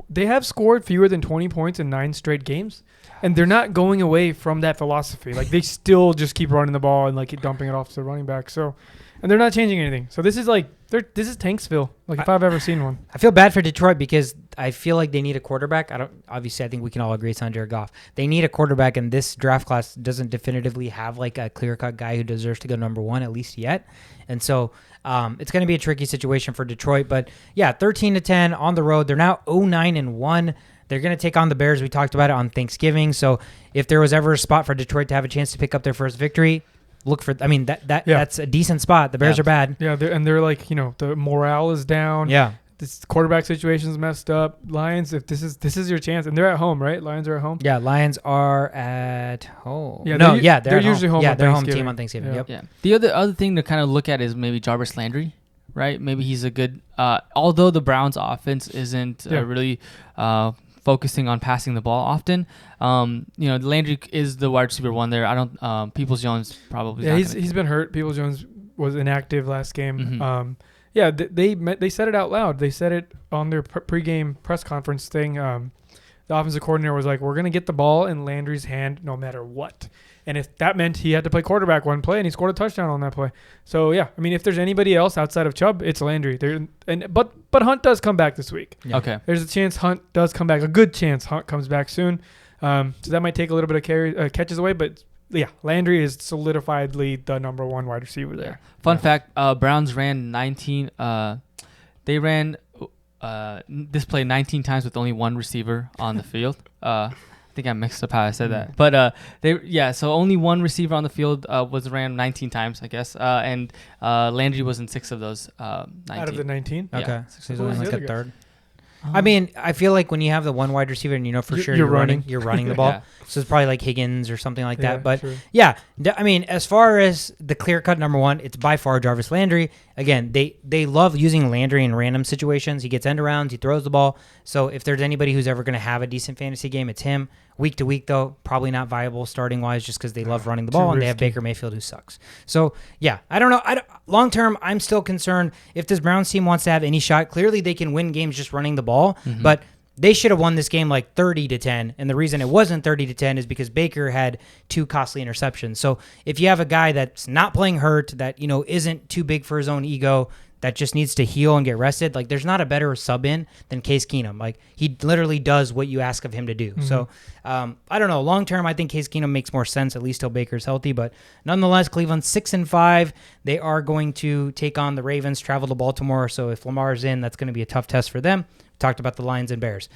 [SPEAKER 3] they have scored fewer than 20 points in 9 straight games, and they're not going away from that philosophy. Like, they still just keep running the ball and, like, dumping it off to the running back. So, and they're not changing anything. So this is this is Tanksville, like if I've ever seen one.
[SPEAKER 1] I feel bad for Detroit because I feel like they need a quarterback. I think we can all agree it's on Jared Goff. They need a quarterback, and this draft class doesn't definitively have like a clear-cut guy who deserves to go number 1 at least yet. And so it's going to be a tricky situation for Detroit. But yeah, 13-10 on the road. They're now 0-9-1. They're going to take on the Bears. We talked about it on Thanksgiving. So if there was ever a spot for Detroit to have a chance to pick up their first victory, look for. I mean, that's a decent spot. The Bears are bad.
[SPEAKER 3] Yeah, they're like, the morale is down.
[SPEAKER 1] Yeah.
[SPEAKER 3] this quarterback situation's messed up. Lions, if this is your chance, and they're at home, right? Lions are at home.
[SPEAKER 1] Yeah, Lions are at home.
[SPEAKER 3] Yeah, they're
[SPEAKER 1] at
[SPEAKER 3] usually home.
[SPEAKER 1] Yeah,
[SPEAKER 3] on
[SPEAKER 1] they're home
[SPEAKER 3] Thanksgiving.
[SPEAKER 1] team on Thanksgiving. Yep.
[SPEAKER 2] Yeah. The other thing to kind of look at is maybe Jarvis Landry, right? Maybe he's a good. Although the Browns' offense isn't really focusing on passing the ball often, Landry is the wide receiver one there. I don't. Peoples-Jones probably.
[SPEAKER 3] Yeah, he's been hurt. Peoples-Jones was inactive last game.
[SPEAKER 2] Mm-hmm.
[SPEAKER 3] They said it out loud. They said it on their pregame press conference thing. The offensive coordinator was like, "We're gonna get the ball in Landry's hand no matter what." And if that meant he had to play quarterback one play, and he scored a touchdown on that play. So yeah, I mean, if there's anybody else outside of Chubb, it's Landry. But Hunt does come back this week.
[SPEAKER 2] Yeah. Okay.
[SPEAKER 3] There's a chance Hunt does come back. A good chance Hunt comes back soon. So that might take a little bit of catches away, but yeah, Landry is solidifiedly the number one wide receiver there.
[SPEAKER 2] Fun fact: Browns ran 19. They ran this play 19 times with only one receiver on the field. I think I mixed up how I said that, but so only one receiver on the field was ran 19 times, I guess, and Landry was in 6 of those. 19.
[SPEAKER 3] Out of the 19,
[SPEAKER 1] okay,
[SPEAKER 2] Yeah.
[SPEAKER 1] so he's only like a third. I mean, I feel like when you have the one wide receiver and for sure
[SPEAKER 3] you're
[SPEAKER 1] you're running the ball.
[SPEAKER 2] Yeah.
[SPEAKER 1] So it's probably like Higgins or something like that. But
[SPEAKER 3] sure.
[SPEAKER 1] yeah, I mean, as far as the clear-cut number one, it's by far Jarvis Landry. Again, they love using Landry in random situations. He gets end arounds, he throws the ball. So if there's anybody who's ever going to have a decent fantasy game, it's him. Week to week, though, probably not viable starting-wise just because they love running the ball and they have Baker Mayfield who sucks. So, yeah, I don't know. Long-term, I'm still concerned if this Browns team wants to have any shot. Clearly, they can win games just running the ball, but they should have won this game like 30-10, and the reason it wasn't 30-10 is because Baker had 2 costly interceptions. So if you have a guy that's not playing hurt, that isn't too big for his own ego, that just needs to heal and get rested, like there's not a better sub in than Case Keenum. Like he literally does what you ask of him to do. Mm-hmm. So I don't know. Long term, I think Case Keenum makes more sense, at least till Baker's healthy. But nonetheless, Cleveland 6-5. They are going to take on the Ravens, travel to Baltimore. So if Lamar's in, that's going to be a tough test for them. Talked about the Lions and Bears.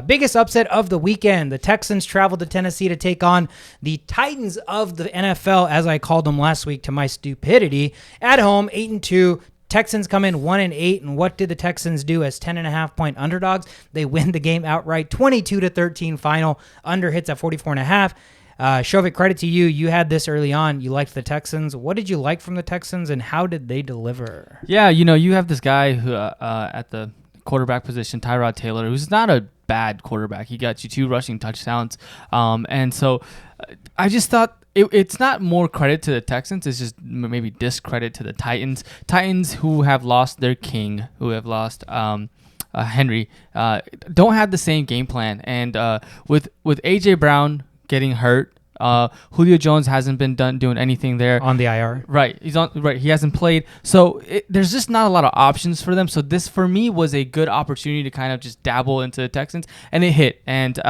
[SPEAKER 1] Biggest upset of the weekend. The Texans traveled to Tennessee to take on the Titans of the NFL, as I called them last week to my stupidity. At home, 8-2. Texans come in 1-8, and what did the Texans do as 10.5-point underdogs? They win the game outright, 22-13 final. Under hits at 44.5. Shovit, credit to you. You had this early on. You liked the Texans. What did you like from the Texans, and how did they deliver?
[SPEAKER 2] Yeah, you have this guy who at the quarterback position, Tyrod Taylor, who's not a bad quarterback. He got you 2 rushing touchdowns, and so I just thought. It's not more credit to the Texans. It's just maybe discredit to the Titans. Titans who have lost their king, who have lost Henry, don't have the same game plan. And with A.J. Brown getting hurt, Julio Jones hasn't been doing anything there.
[SPEAKER 1] On the IR.
[SPEAKER 2] Right. He hasn't played. So there's just not a lot of options for them. So this, for me, was a good opportunity to kind of just dabble into the Texans. And it hit. And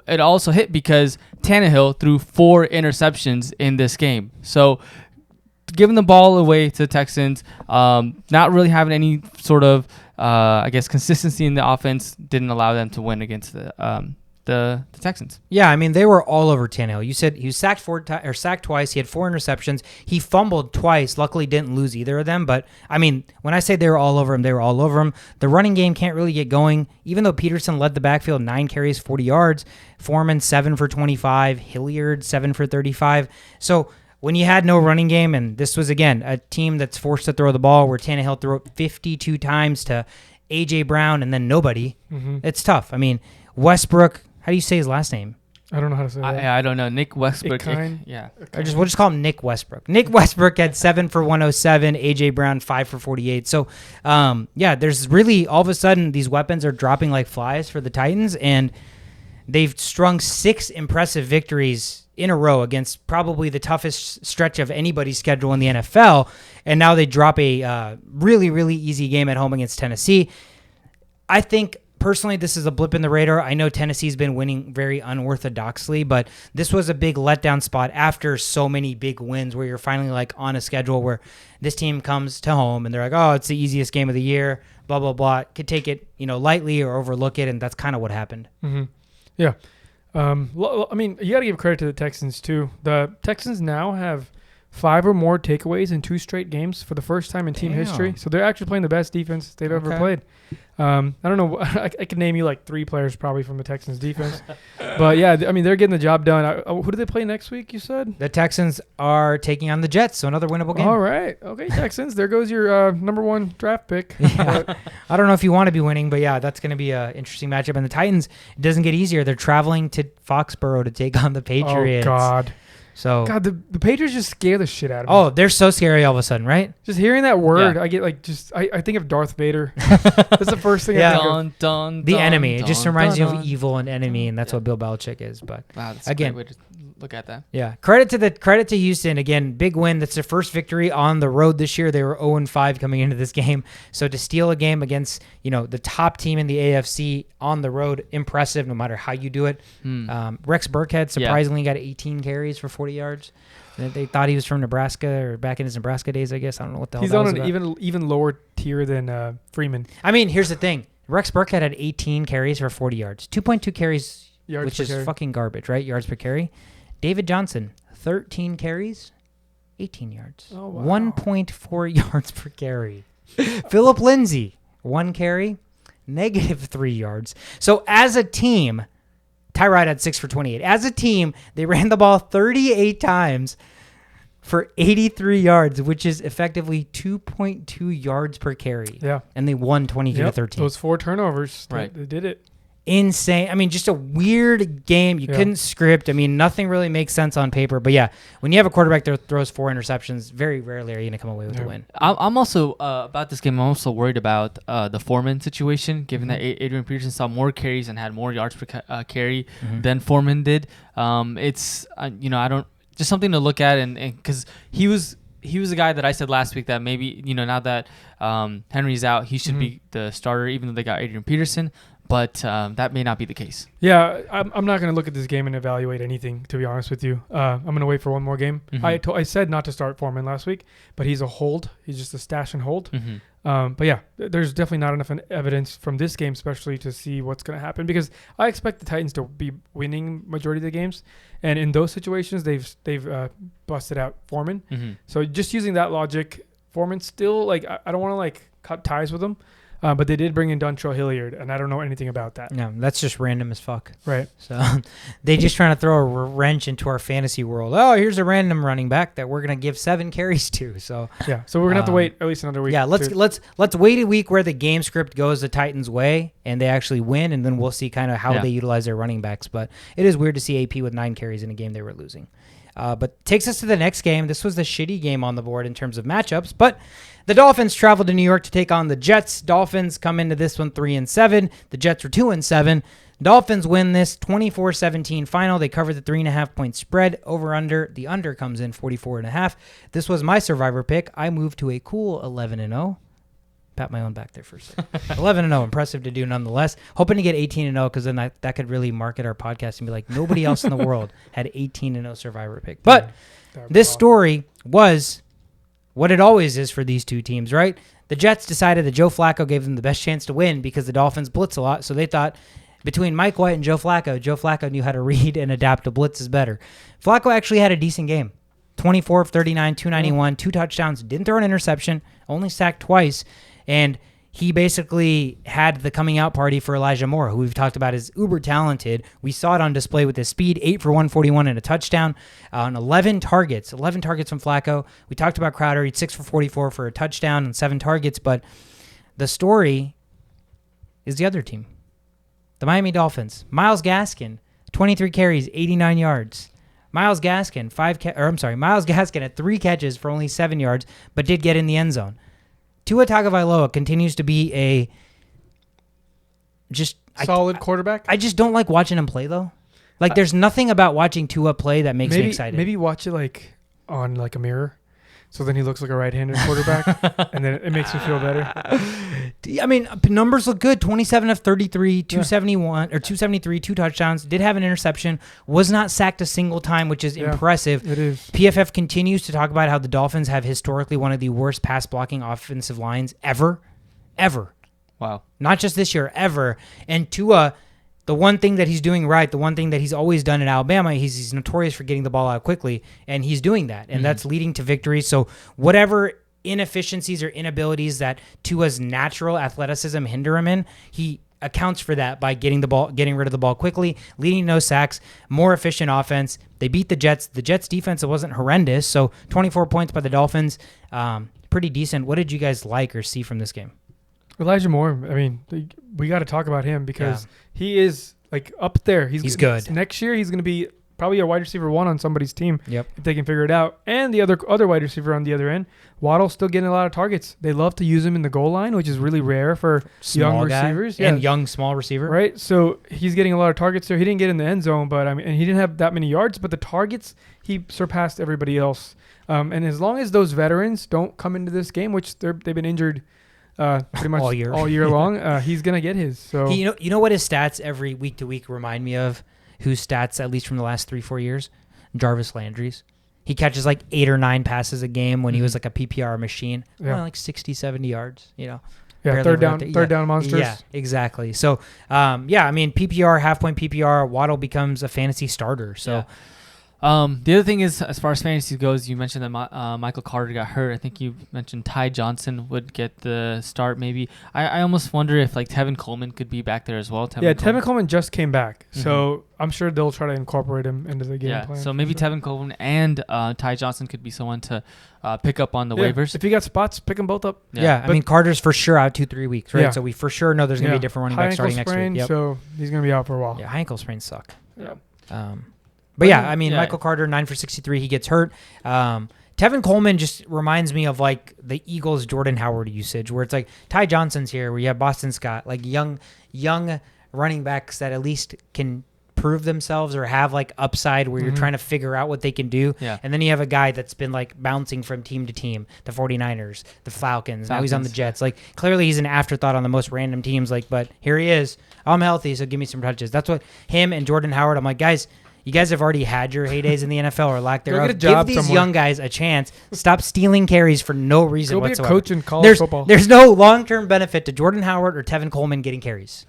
[SPEAKER 2] it also hit because Tannehill threw 4 interceptions in this game. So giving the ball away to the Texans, not really having any sort of, consistency in the offense didn't allow them to win against the Texans.
[SPEAKER 1] Yeah, I mean, they were all over Tannehill. You said he was sacked twice. He had 4 interceptions. He fumbled twice. Luckily, didn't lose either of them. But, I mean, when I say they were all over him, they were all over him. The running game can't really get going. Even though Peterson led the backfield, 9 carries, 40 yards. Foreman, 7 for 25. Hilliard, 7 for 35. So when you had no running game, and this was, again, a team that's forced to throw the ball where Tannehill threw it 52 times to A.J. Brown and then nobody, it's tough. I mean, Westbrook... How do you say his last name?
[SPEAKER 3] I don't know how to say that.
[SPEAKER 2] I don't know. Nick Westbrook.
[SPEAKER 3] Yeah.
[SPEAKER 1] We'll just call him Nick Westbrook. Nick Westbrook had 7 for 107. A.J. Brown, 5 for 48. So, there's really, all of a sudden, these weapons are dropping like flies for the Titans, and they've strung 6 impressive victories in a row against probably the toughest stretch of anybody's schedule in the NFL, and now they drop a really, really easy game at home against Tennessee. I think... Personally, this is a blip in the radar. I know Tennessee's been winning very unorthodoxly, but this was a big letdown spot after so many big wins where you're finally like on a schedule where this team comes to home and they're like, oh, it's the easiest game of the year, blah, blah, blah. Could take it, lightly or overlook it, and that's kind of what happened.
[SPEAKER 3] Mm-hmm. Yeah. I mean, you got to give credit to the Texans, too. The Texans now have 5 or more takeaways in 2 straight games for the first time in team history. So they're actually playing the best defense they've ever played. I don't know. I could name you like 3 players probably from the Texans defense. But yeah, I mean, they're getting the job done. Who do they play next week, you said?
[SPEAKER 1] The Texans are taking on the Jets, so another winnable game.
[SPEAKER 3] All right. Okay, Texans. There goes your number 1 draft pick.
[SPEAKER 1] Yeah. I don't know if you want to be winning, but yeah, that's going to be an interesting matchup. And the Titans, it doesn't get easier. They're traveling to Foxborough to take on the Patriots.
[SPEAKER 3] Oh, God.
[SPEAKER 1] So
[SPEAKER 3] God, the Patriots just scare the shit out of me.
[SPEAKER 1] Oh, they're so scary all of a sudden, right?
[SPEAKER 3] Just hearing that word, I get like I think of Darth Vader. That's the first thing I think of.
[SPEAKER 1] The enemy. It just reminds you of evil and enemy, and that's what Bill Belichick is. But
[SPEAKER 2] wow, that's
[SPEAKER 1] again,
[SPEAKER 2] a great way to look at that.
[SPEAKER 1] Yeah. Credit to Houston. Again, big win. That's their first victory on the road this year. They were 0-5 coming into this game. So to steal a game against, the top team in the AFC on the road, impressive no matter how you do it. Rex Burkhead surprisingly got 18 carries for 40 yards. They thought he was from Nebraska or back in his Nebraska days, I guess. I don't know what the hell
[SPEAKER 3] he's
[SPEAKER 1] that
[SPEAKER 3] on
[SPEAKER 1] was
[SPEAKER 3] an
[SPEAKER 1] about.
[SPEAKER 3] even lower tier than Freeman.
[SPEAKER 1] I mean, here's the thing. Rex Burkhead had 18 carries for 40 yards. 2.2 carries, which is fucking garbage, right? Yards per carry. David Johnson, 13 carries, 18 yards.
[SPEAKER 3] Oh, wow.
[SPEAKER 1] 1.4 yards per carry. Phillip Lindsay, 1 carry, -3 yards. So as a team, Tyrod had 6 for 28. As a team, they ran the ball 38 times for 83 yards, which is effectively 2.2 yards per carry.
[SPEAKER 3] Yeah.
[SPEAKER 1] And they won 22-13.
[SPEAKER 3] Those 4 turnovers,
[SPEAKER 2] right.
[SPEAKER 3] They did it.
[SPEAKER 1] Insane. I mean, just a weird game. You couldn't script. I mean, nothing really makes sense on paper. But yeah, when you have a quarterback that throws 4 interceptions, very rarely are you going to come away with a win.
[SPEAKER 2] I'm also, about this game, I'm also worried about the Foreman situation, given that Adrian Peterson saw more carries and had more yards per carry than Foreman did. It's, I don't, just something to look at, and because he was a guy that I said last week that maybe, now that Henry's out, he should be the starter, even though they got Adrian Peterson. But that may not be the case.
[SPEAKER 3] Yeah, I'm not going to look at this game and evaluate anything, to be honest with you. I'm going to wait for one more game. I said not to start Foreman last week, but he's a hold. He's just a stash and hold. But yeah, there's definitely not enough evidence from this game, especially to see what's going to happen, because I expect the Titans to be winning majority of the games. And in those situations, they've busted out Foreman. So just using that logic, Foreman still, I don't want to cut ties with him. But they did bring in Dontrell Hilliard, and I don't know anything about that.
[SPEAKER 1] No, that's just random as fuck.
[SPEAKER 3] Right.
[SPEAKER 1] So they just trying to throw a wrench into our fantasy world. Oh, here's a random running back that we're going to give 7 carries to. So
[SPEAKER 3] yeah, so we're going to have to wait at least another week.
[SPEAKER 1] Yeah, let's wait a week where the game script goes the Titans' way and they actually win, and then we'll see kind of how they utilize their running backs. But it is weird to see AP with 9 carries in a game they were losing. But takes us to the next game. This was the shitty game on the board in terms of matchups, but the Dolphins traveled to New York to take on the Jets. Dolphins come into this one 3-7. The Jets were 2-7. Dolphins win this 24-17 final. They covered the 3.5-point spread over under. The under comes in 44.5. This was my survivor pick. I moved to a cool 11-0. Pat my own back there for a second. 11-0, impressive to do nonetheless. Hoping to get 18-0 because then that could really market our podcast and be like, nobody else in the world had 18-0 survivor pick. But this story was what it always is for these two teams, right? The Jets decided that Joe Flacco gave them the best chance to win because the Dolphins blitz a lot. So they thought between Mike White and Joe Flacco knew how to read and adapt to blitzes better. Flacco actually had a decent game. 24 of 39, 291, 2 touchdowns, didn't throw an interception, only sacked twice. And he basically had the coming out party for Elijah Moore, who we've talked about is uber talented. We saw it on display with his speed, 8 for 141 and a touchdown on 11 targets from Flacco. We talked about Crowder. He's 6 for 44 for a touchdown and 7 targets. But the story is the other team, the Miami Dolphins. Myles Gaskin, 23 carries, 89 yards. Myles Gaskin had 3 catches for only 7 yards, but did get in the end zone. Tua Tagovailoa continues to be a
[SPEAKER 3] solid quarterback.
[SPEAKER 1] I just don't like watching him play, though. There's nothing about watching Tua play that makes me excited.
[SPEAKER 3] Maybe watch it on a mirror, so then he looks like a right-handed quarterback, and then it makes me feel better.
[SPEAKER 1] I mean, numbers look good. 27 of 33, 271 or 273, 2 touchdowns. Did have an interception. Was not sacked a single time, which is impressive.
[SPEAKER 3] It is.
[SPEAKER 1] PFF continues to talk about how the Dolphins have historically one of the worst pass blocking offensive lines ever.
[SPEAKER 2] Wow.
[SPEAKER 1] Not just this year, ever. And Tua the one thing that he's doing right, the one thing that he's always done in Alabama, he's notorious for getting the ball out quickly, and he's doing that, and that's leading to victories. So whatever inefficiencies or inabilities that Tua's natural athleticism hinder him in, he accounts for that by getting rid of the ball quickly, leading no sacks, more efficient offense. They beat the Jets. The Jets defense, it wasn't horrendous. So 24 points by the Dolphins, pretty decent. What did you guys like or see from this game?
[SPEAKER 3] Elijah Moore, I mean, we got to talk about him because he is like up there. He's good. Next year, he's going to be probably a wide receiver 1 on somebody's team if they can figure it out. And the other wide receiver on the other end, Waddle's still getting a lot of targets. They love to use him in the goal line, which is really rare for young receivers.
[SPEAKER 1] And young, small receiver.
[SPEAKER 3] Right? So he's getting a lot of targets there. He didn't get in the end zone, but I mean, and he didn't have that many yards, but the targets, he surpassed everybody else. And as long as those veterans don't come into this game, which they've been injured pretty much all year long, he's going to get his. So
[SPEAKER 1] you know what his stats every week to week remind me of? Whose stats, at least from the last 3-4 years? Jarvis Landry's. He catches like 8 or 9 passes a game when he was like a PPR machine.
[SPEAKER 3] Yeah.
[SPEAKER 1] Like 60, 70 yards, Yeah,
[SPEAKER 3] third down monsters.
[SPEAKER 1] Yeah, exactly. So, I mean, PPR, half-point PPR, Waddle becomes a fantasy starter. So,
[SPEAKER 2] the other thing is, as far as fantasy goes, you mentioned that Michael Carter got hurt. I think you mentioned Ty Johnson would get the start maybe. I almost wonder if like Tevin Coleman could be back there as well.
[SPEAKER 3] Tevin Coleman just came back. So I'm sure they'll try to incorporate him into the game plan.
[SPEAKER 2] So maybe Tevin Coleman and Ty Johnson could be someone to pick up on the waivers.
[SPEAKER 3] If you got spots, pick them both up.
[SPEAKER 1] Yeah, I mean, Carter's for sure out 2-3 weeks, right? Yeah. So we for sure know there's going to be a different running back starting next week.
[SPEAKER 3] So he's going to be out for a while.
[SPEAKER 1] Yeah, high ankle sprains suck. But yeah, I mean, Michael Carter, 9 for 63, he gets hurt. Tevin Coleman just reminds me of like the Eagles' Jordan Howard usage, where it's like Ty Johnson's here, where you have Boston Scott, like young running backs that at least can prove themselves or have like upside where you're trying to figure out what they can do.
[SPEAKER 2] Yeah.
[SPEAKER 1] And then you have a guy that's been like bouncing from team to team, the 49ers, the Falcons. Now he's on the Jets. Like clearly he's an afterthought on the most random teams, like, but here he is. I'm healthy, so give me some touches. That's what him and Jordan Howard, I'm like, guys, you guys have already had your heydays in the NFL or lack thereof. Give these young guys a chance. Stop stealing carries for no reason whatsoever.
[SPEAKER 3] Go be a coach in college football.
[SPEAKER 1] There's no long-term benefit to Jordan Howard or Tevin Coleman getting carries.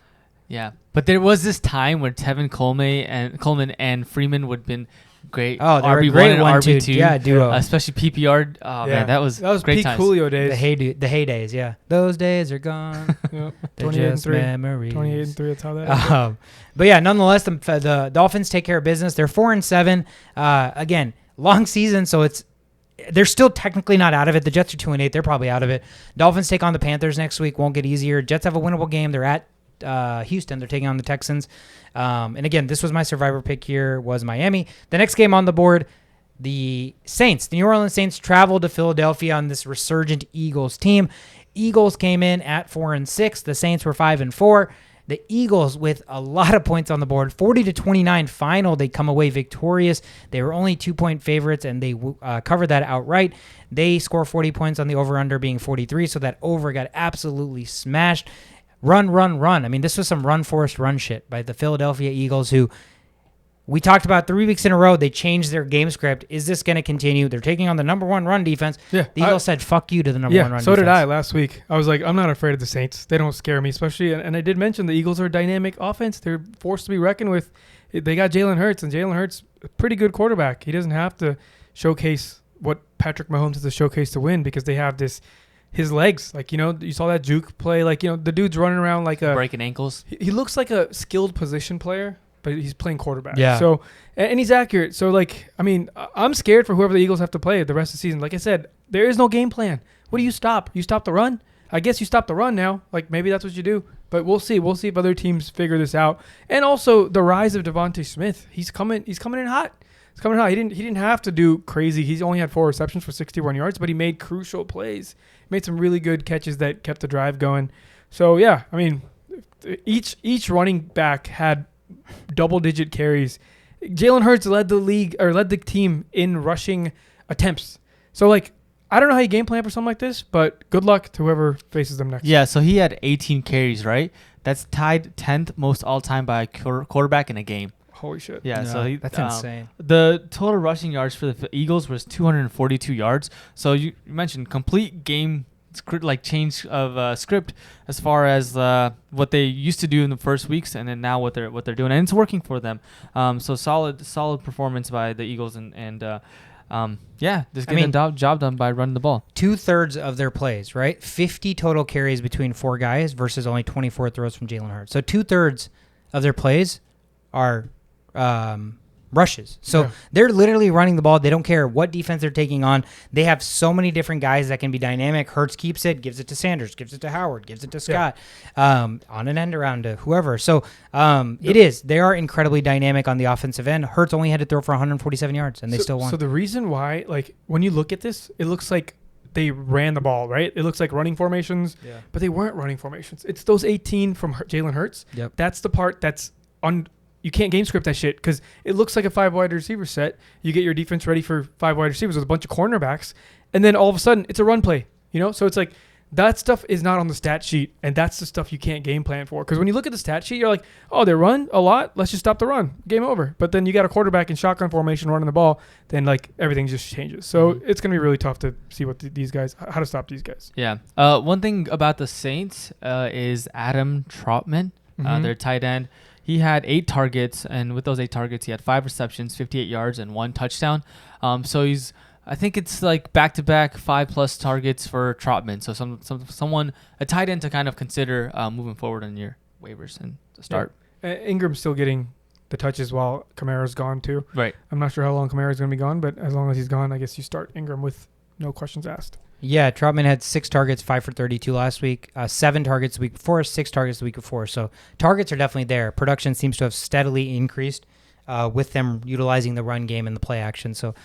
[SPEAKER 2] Yeah, but there was this time when Tevin Coleman and Freeman would have been great.
[SPEAKER 1] Oh, they were a great RB2 duo.
[SPEAKER 2] Especially PPR. Oh, man, that was great
[SPEAKER 3] peak
[SPEAKER 2] times.
[SPEAKER 3] Julio days.
[SPEAKER 1] The heydays, yeah. Those days are gone.
[SPEAKER 3] Yep.
[SPEAKER 1] They're just memories.
[SPEAKER 3] 28-3, that's how that is.
[SPEAKER 1] But yeah, nonetheless, the Dolphins take care of business. They're 4-7. Again, long season, so they're still technically not out of it. The Jets are 2-8. They're probably out of it. Dolphins take on the Panthers next week. Won't get easier. Jets have a winnable game. They're at Houston. They're taking on the Texans. And again, this was my survivor pick here, was Miami. The next game on the board, the New Orleans Saints traveled to Philadelphia on this resurgent Eagles team. Eagles came in at 4-6. The Saints were 5-4. The Eagles, with a lot of points on the board, 40-29 final, they come away victorious. They were only 2-point favorites, and they covered that outright. They score 40 points on the over-under being 43, so that over got absolutely smashed. Run. I mean, this was some run, Forrest, run shit by the Philadelphia Eagles, who we talked about 3 weeks in a row. They changed their game script. Is this going to continue? They're taking on the number one run defense. Yeah, the Eagles said, fuck you to the number one run defense.
[SPEAKER 3] Yeah, so did I last week. I was like, I'm not afraid of the Saints. They don't scare me, especially, and I did mention the Eagles are a dynamic offense. They're forced to be reckoned with. They got Jalen Hurts, and Jalen Hurts, a pretty good quarterback. He doesn't have to showcase what Patrick Mahomes has to showcase to win because they have his legs. Like, you saw that juke play. Like, the dude's running around like
[SPEAKER 2] breaking ankles.
[SPEAKER 3] He looks like a skilled position player, but he's playing quarterback.
[SPEAKER 1] Yeah.
[SPEAKER 3] So, and he's accurate. So, like, I mean, I'm scared for whoever the Eagles have to play the rest of the season. Like I said, there is no game plan. What do you stop? You stop the run? I guess you stop the run now. Like, maybe that's what you do. But we'll see. We'll see if other teams figure this out. And also the rise of Devontae Smith. He's coming in hot. It's coming hot. He didn't have to do crazy. He's only had 4 receptions for 61 yards, but he made crucial plays. Made some really good catches that kept the drive going. So, yeah, I mean, each running back had double-digit carries. Jalen Hurts led the team in rushing attempts. So, like, I don't know how you game plan for something like this, but good luck to whoever faces them next.
[SPEAKER 2] Yeah, so he had 18 carries, right? That's tied 10th most all-time by a quarterback in a game.
[SPEAKER 3] Holy shit.
[SPEAKER 2] Yeah,
[SPEAKER 1] no,
[SPEAKER 2] so
[SPEAKER 1] that's insane.
[SPEAKER 2] The total rushing yards for the Eagles was 242 yards. So you mentioned complete game change of script as far as what they used to do in the first weeks, and then now what they're doing, and it's working for them. So solid performance by the Eagles, and just getting the job done by running the ball.
[SPEAKER 1] 2/3 of their plays, right? 50 total carries between 4 guys versus only 24 throws from Jalen Hurts. So 2/3 of their plays are rushes. So they're literally running the ball. They don't care what defense they're taking on. They have so many different guys that can be dynamic. Hurts keeps it, gives it to Sanders, gives it to Howard, gives it to Scott, on an end around to whoever. So they are incredibly dynamic on the offensive end. Hurts only had to throw for 147 yards, and they still won.
[SPEAKER 3] So the reason why, like, when you look at this, it looks like they ran the ball, right? It looks like running formations, but they weren't running formations. It's those 18 from Jalen Hurts.
[SPEAKER 1] Yep.
[SPEAKER 3] That's the part that's you can't game script that shit because it looks like a 5 wide receiver set. You get your defense ready for 5 wide receivers with a bunch of cornerbacks, and then all of a sudden it's a run play, So it's like that stuff is not on the stat sheet, and that's the stuff you can't game plan for. Because when you look at the stat sheet, you're like, oh, they run a lot. Let's just stop the run. Game over. But then you got a quarterback in shotgun formation running the ball, then like everything just changes. So it's going to be really tough to see what how to stop these guys.
[SPEAKER 2] Yeah. One thing about the Saints is Adam Trautman, their tight end. He had 8 targets, and with those 8 targets, he had 5 receptions, 58 yards, and 1 touchdown. So I think it's like back-to-back 5+ targets for Trautman. So someone, a tight end to kind of consider moving forward on your waivers and to start.
[SPEAKER 3] Yeah. Ingram's still getting the touches while Kamara's gone too.
[SPEAKER 2] Right.
[SPEAKER 3] I'm not sure how long Kamara's going to be gone, but as long as he's gone, I guess you start Ingram with no questions asked.
[SPEAKER 1] Yeah, Trautman had 6 targets, 5 for 32 last week, 7 targets the week before, 6 targets the week before. So targets are definitely there. Production seems to have steadily increased with them utilizing the run game and the play action. So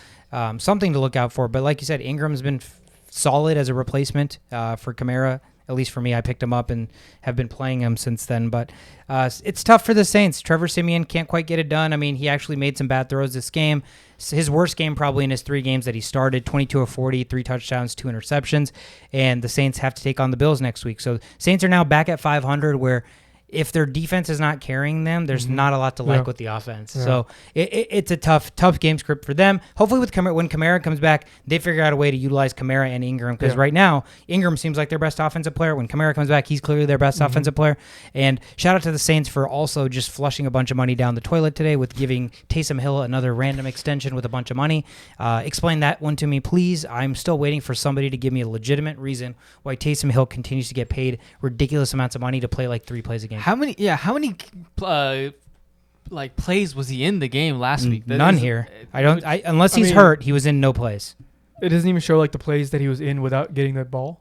[SPEAKER 1] something to look out for. But like you said, Ingram's been solid as a replacement for Kamara. At least for me, I picked him up and have been playing him since then. But it's tough for the Saints. Trevor Siemian can't quite get it done. I mean, he actually made some bad throws this game. His worst game probably in his 3 games that he started, 22 of 40, 3 touchdowns, 2 interceptions. And the Saints have to take on the Bills next week. So Saints are now back at 500 where if their defense is not carrying them, there's not a lot to like with the offense. Yeah. So it's a tough game script for them. Hopefully when Kamara comes back, they figure out a way to utilize Kamara and Ingram because right now, Ingram seems like their best offensive player. When Kamara comes back, he's clearly their best offensive player. And shout out to the Saints for also just flushing a bunch of money down the toilet today with giving Taysom Hill another random extension with a bunch of money. Explain that one to me, please. I'm still waiting for somebody to give me a legitimate reason why Taysom Hill continues to get paid ridiculous amounts of money to play like 3 plays a game.
[SPEAKER 2] How many plays was he in the game last week?
[SPEAKER 1] None here. Unless he's hurt, he was in no plays.
[SPEAKER 3] It doesn't even show like the plays that he was in without getting that ball.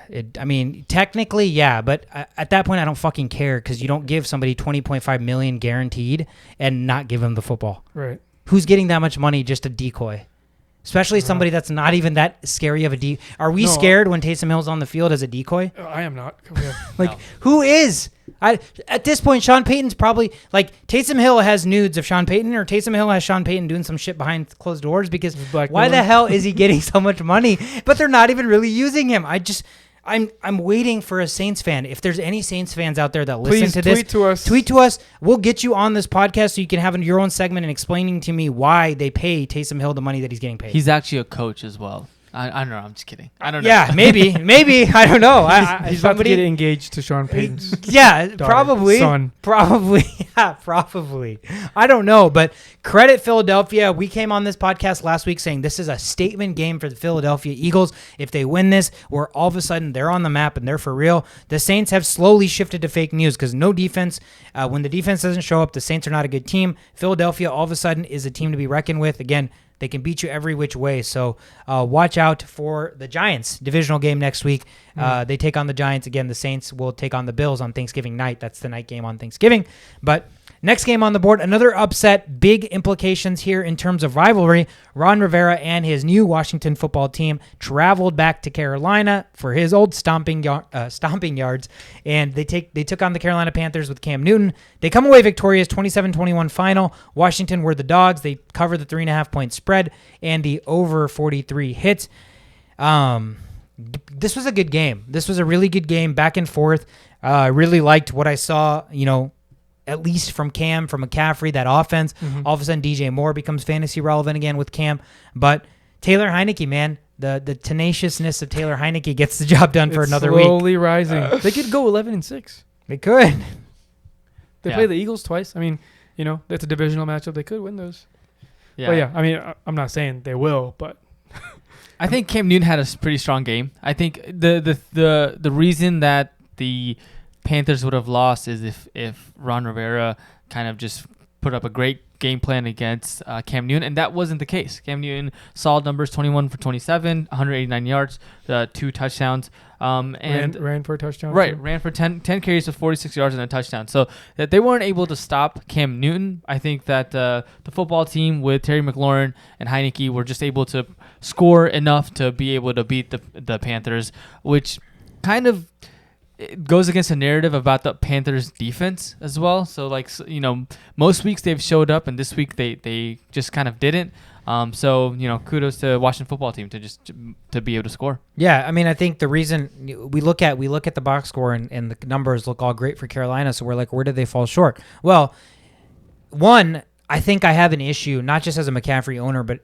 [SPEAKER 1] Technically, yeah, but at that point, I don't fucking care because you don't give somebody $20.5 million guaranteed and not give him the football.
[SPEAKER 3] Right.
[SPEAKER 1] Who's getting that much money just a decoy? Especially somebody that's not even that scary of a decoy. Are we scared when Taysom Hill's on the field as a decoy?
[SPEAKER 3] I am not.
[SPEAKER 1] Who is? At this point, Sean Payton's probably Taysom Hill has nudes of Sean Payton, or Taysom Hill has Sean Payton doing some shit behind closed doors because why the hell is he getting so much money? But they're not even really using him. I'm waiting for a Saints fan. If there's any Saints fans out there that listen to this, tweet to us. We'll get you on this podcast so you can have your own segment and explaining to me why they pay Taysom Hill the money that he's getting paid.
[SPEAKER 2] He's actually a coach as well. I don't know. I'm just kidding. I don't know.
[SPEAKER 1] Yeah, maybe. I don't know.
[SPEAKER 3] He's about to get engaged to Sean Payton's
[SPEAKER 1] probably.
[SPEAKER 3] Son.
[SPEAKER 1] Probably. Yeah, probably. I don't know, but credit Philadelphia. We came on this podcast last week saying this is a statement game for the Philadelphia Eagles. If they win this, or all of a sudden they're on the map and they're for real. The Saints have slowly shifted to fake news because no defense. When the defense doesn't show up, the Saints are not a good team. Philadelphia all of a sudden is a team to be reckoned with. Again, they can beat you every which way. So watch out for the Giants divisional game next week. They take on the Giants. Again, the Saints will take on the Bills on Thanksgiving night. That's the night game on Thanksgiving. But next game on the board, another upset. Big implications here in terms of rivalry. Ron Rivera and his new Washington football team traveled back to Carolina for his old stomping yards. And they took on the Carolina Panthers with Cam Newton. They come away victorious, 27-21 final. Washington were the dogs. They covered the 3.5-point spread, and the over 43 hits. This was a good game. This was a really good game, back and forth. I really liked what I saw, at least from Cam, from McCaffrey, that offense. All of a sudden, DJ Moore becomes fantasy relevant again with Cam. But Taylor Heineke, man, the tenaciousness of Taylor Heineke gets the job done for another week.
[SPEAKER 3] Slowly rising. They could go 11-6.
[SPEAKER 1] They could.
[SPEAKER 3] They play the Eagles twice. I mean, that's a divisional matchup. They could win those.
[SPEAKER 2] Yeah.
[SPEAKER 3] But I mean, I'm not saying they will, but
[SPEAKER 2] I think Cam Newton had a pretty strong game. I think the reason that the Panthers would have lost is if Ron Rivera kind of just put up a great game plan against Cam Newton, and that wasn't the case. Cam Newton, solid numbers, 21 for 27, 189 yards, 2 touchdowns. And
[SPEAKER 3] ran for a touchdown.
[SPEAKER 2] Right,
[SPEAKER 3] too.
[SPEAKER 2] ran for 10 carries for 46 yards and a touchdown. So that they weren't able to stop Cam Newton. I think that the football team with Terry McLaurin and Heineke were just able to score enough to be able to beat the Panthers, which kind of it goes against the narrative about the Panthers defense as well. So most weeks they've showed up, and this week they just kind of didn't. So kudos to Washington football team to be able to score.
[SPEAKER 1] Yeah, I mean, I think the reason we look at the box score and the numbers look all great for Carolina, so we're like, where did they fall short? Well, one, I think I have an issue, not just as a McCaffrey owner, but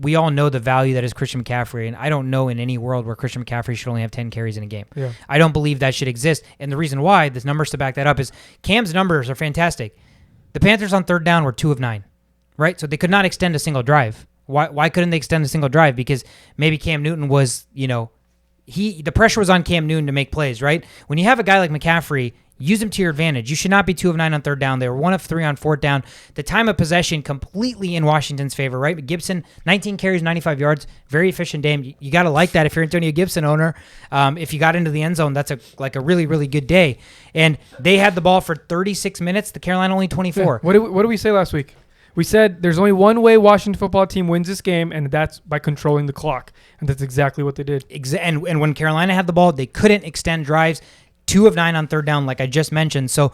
[SPEAKER 1] we all know the value that is Christian McCaffrey, and I don't know in any world where Christian McCaffrey should only have 10 carries in a game.
[SPEAKER 3] Yeah.
[SPEAKER 1] I don't believe that should exist, and the reason why, the numbers to back that up, is Cam's numbers are fantastic. The Panthers on third down were 2 of 9, right? So they could not extend a single drive. Why couldn't they extend a single drive? Because maybe Cam Newton was, the pressure was on Cam Newton to make plays, right? When you have a guy like McCaffrey, use him to your advantage. You should not be 2 of 9 on third down. They were 1 of 3 on fourth down. The time of possession completely in Washington's favor, right? Gibson, 19 carries, 95 yards, very efficient day. You got to like that if you're Antonio Gibson owner. If you got into the end zone, that's a really, really good day. And they had the ball for 36 minutes. The Carolina only 24.
[SPEAKER 3] Yeah. What did we say last week? We said there's only one way Washington football team wins this game, and that's by controlling the clock. And that's exactly what they did.
[SPEAKER 1] And when Carolina had the ball, they couldn't extend drives. 2 of 9 on third down, like I just mentioned. So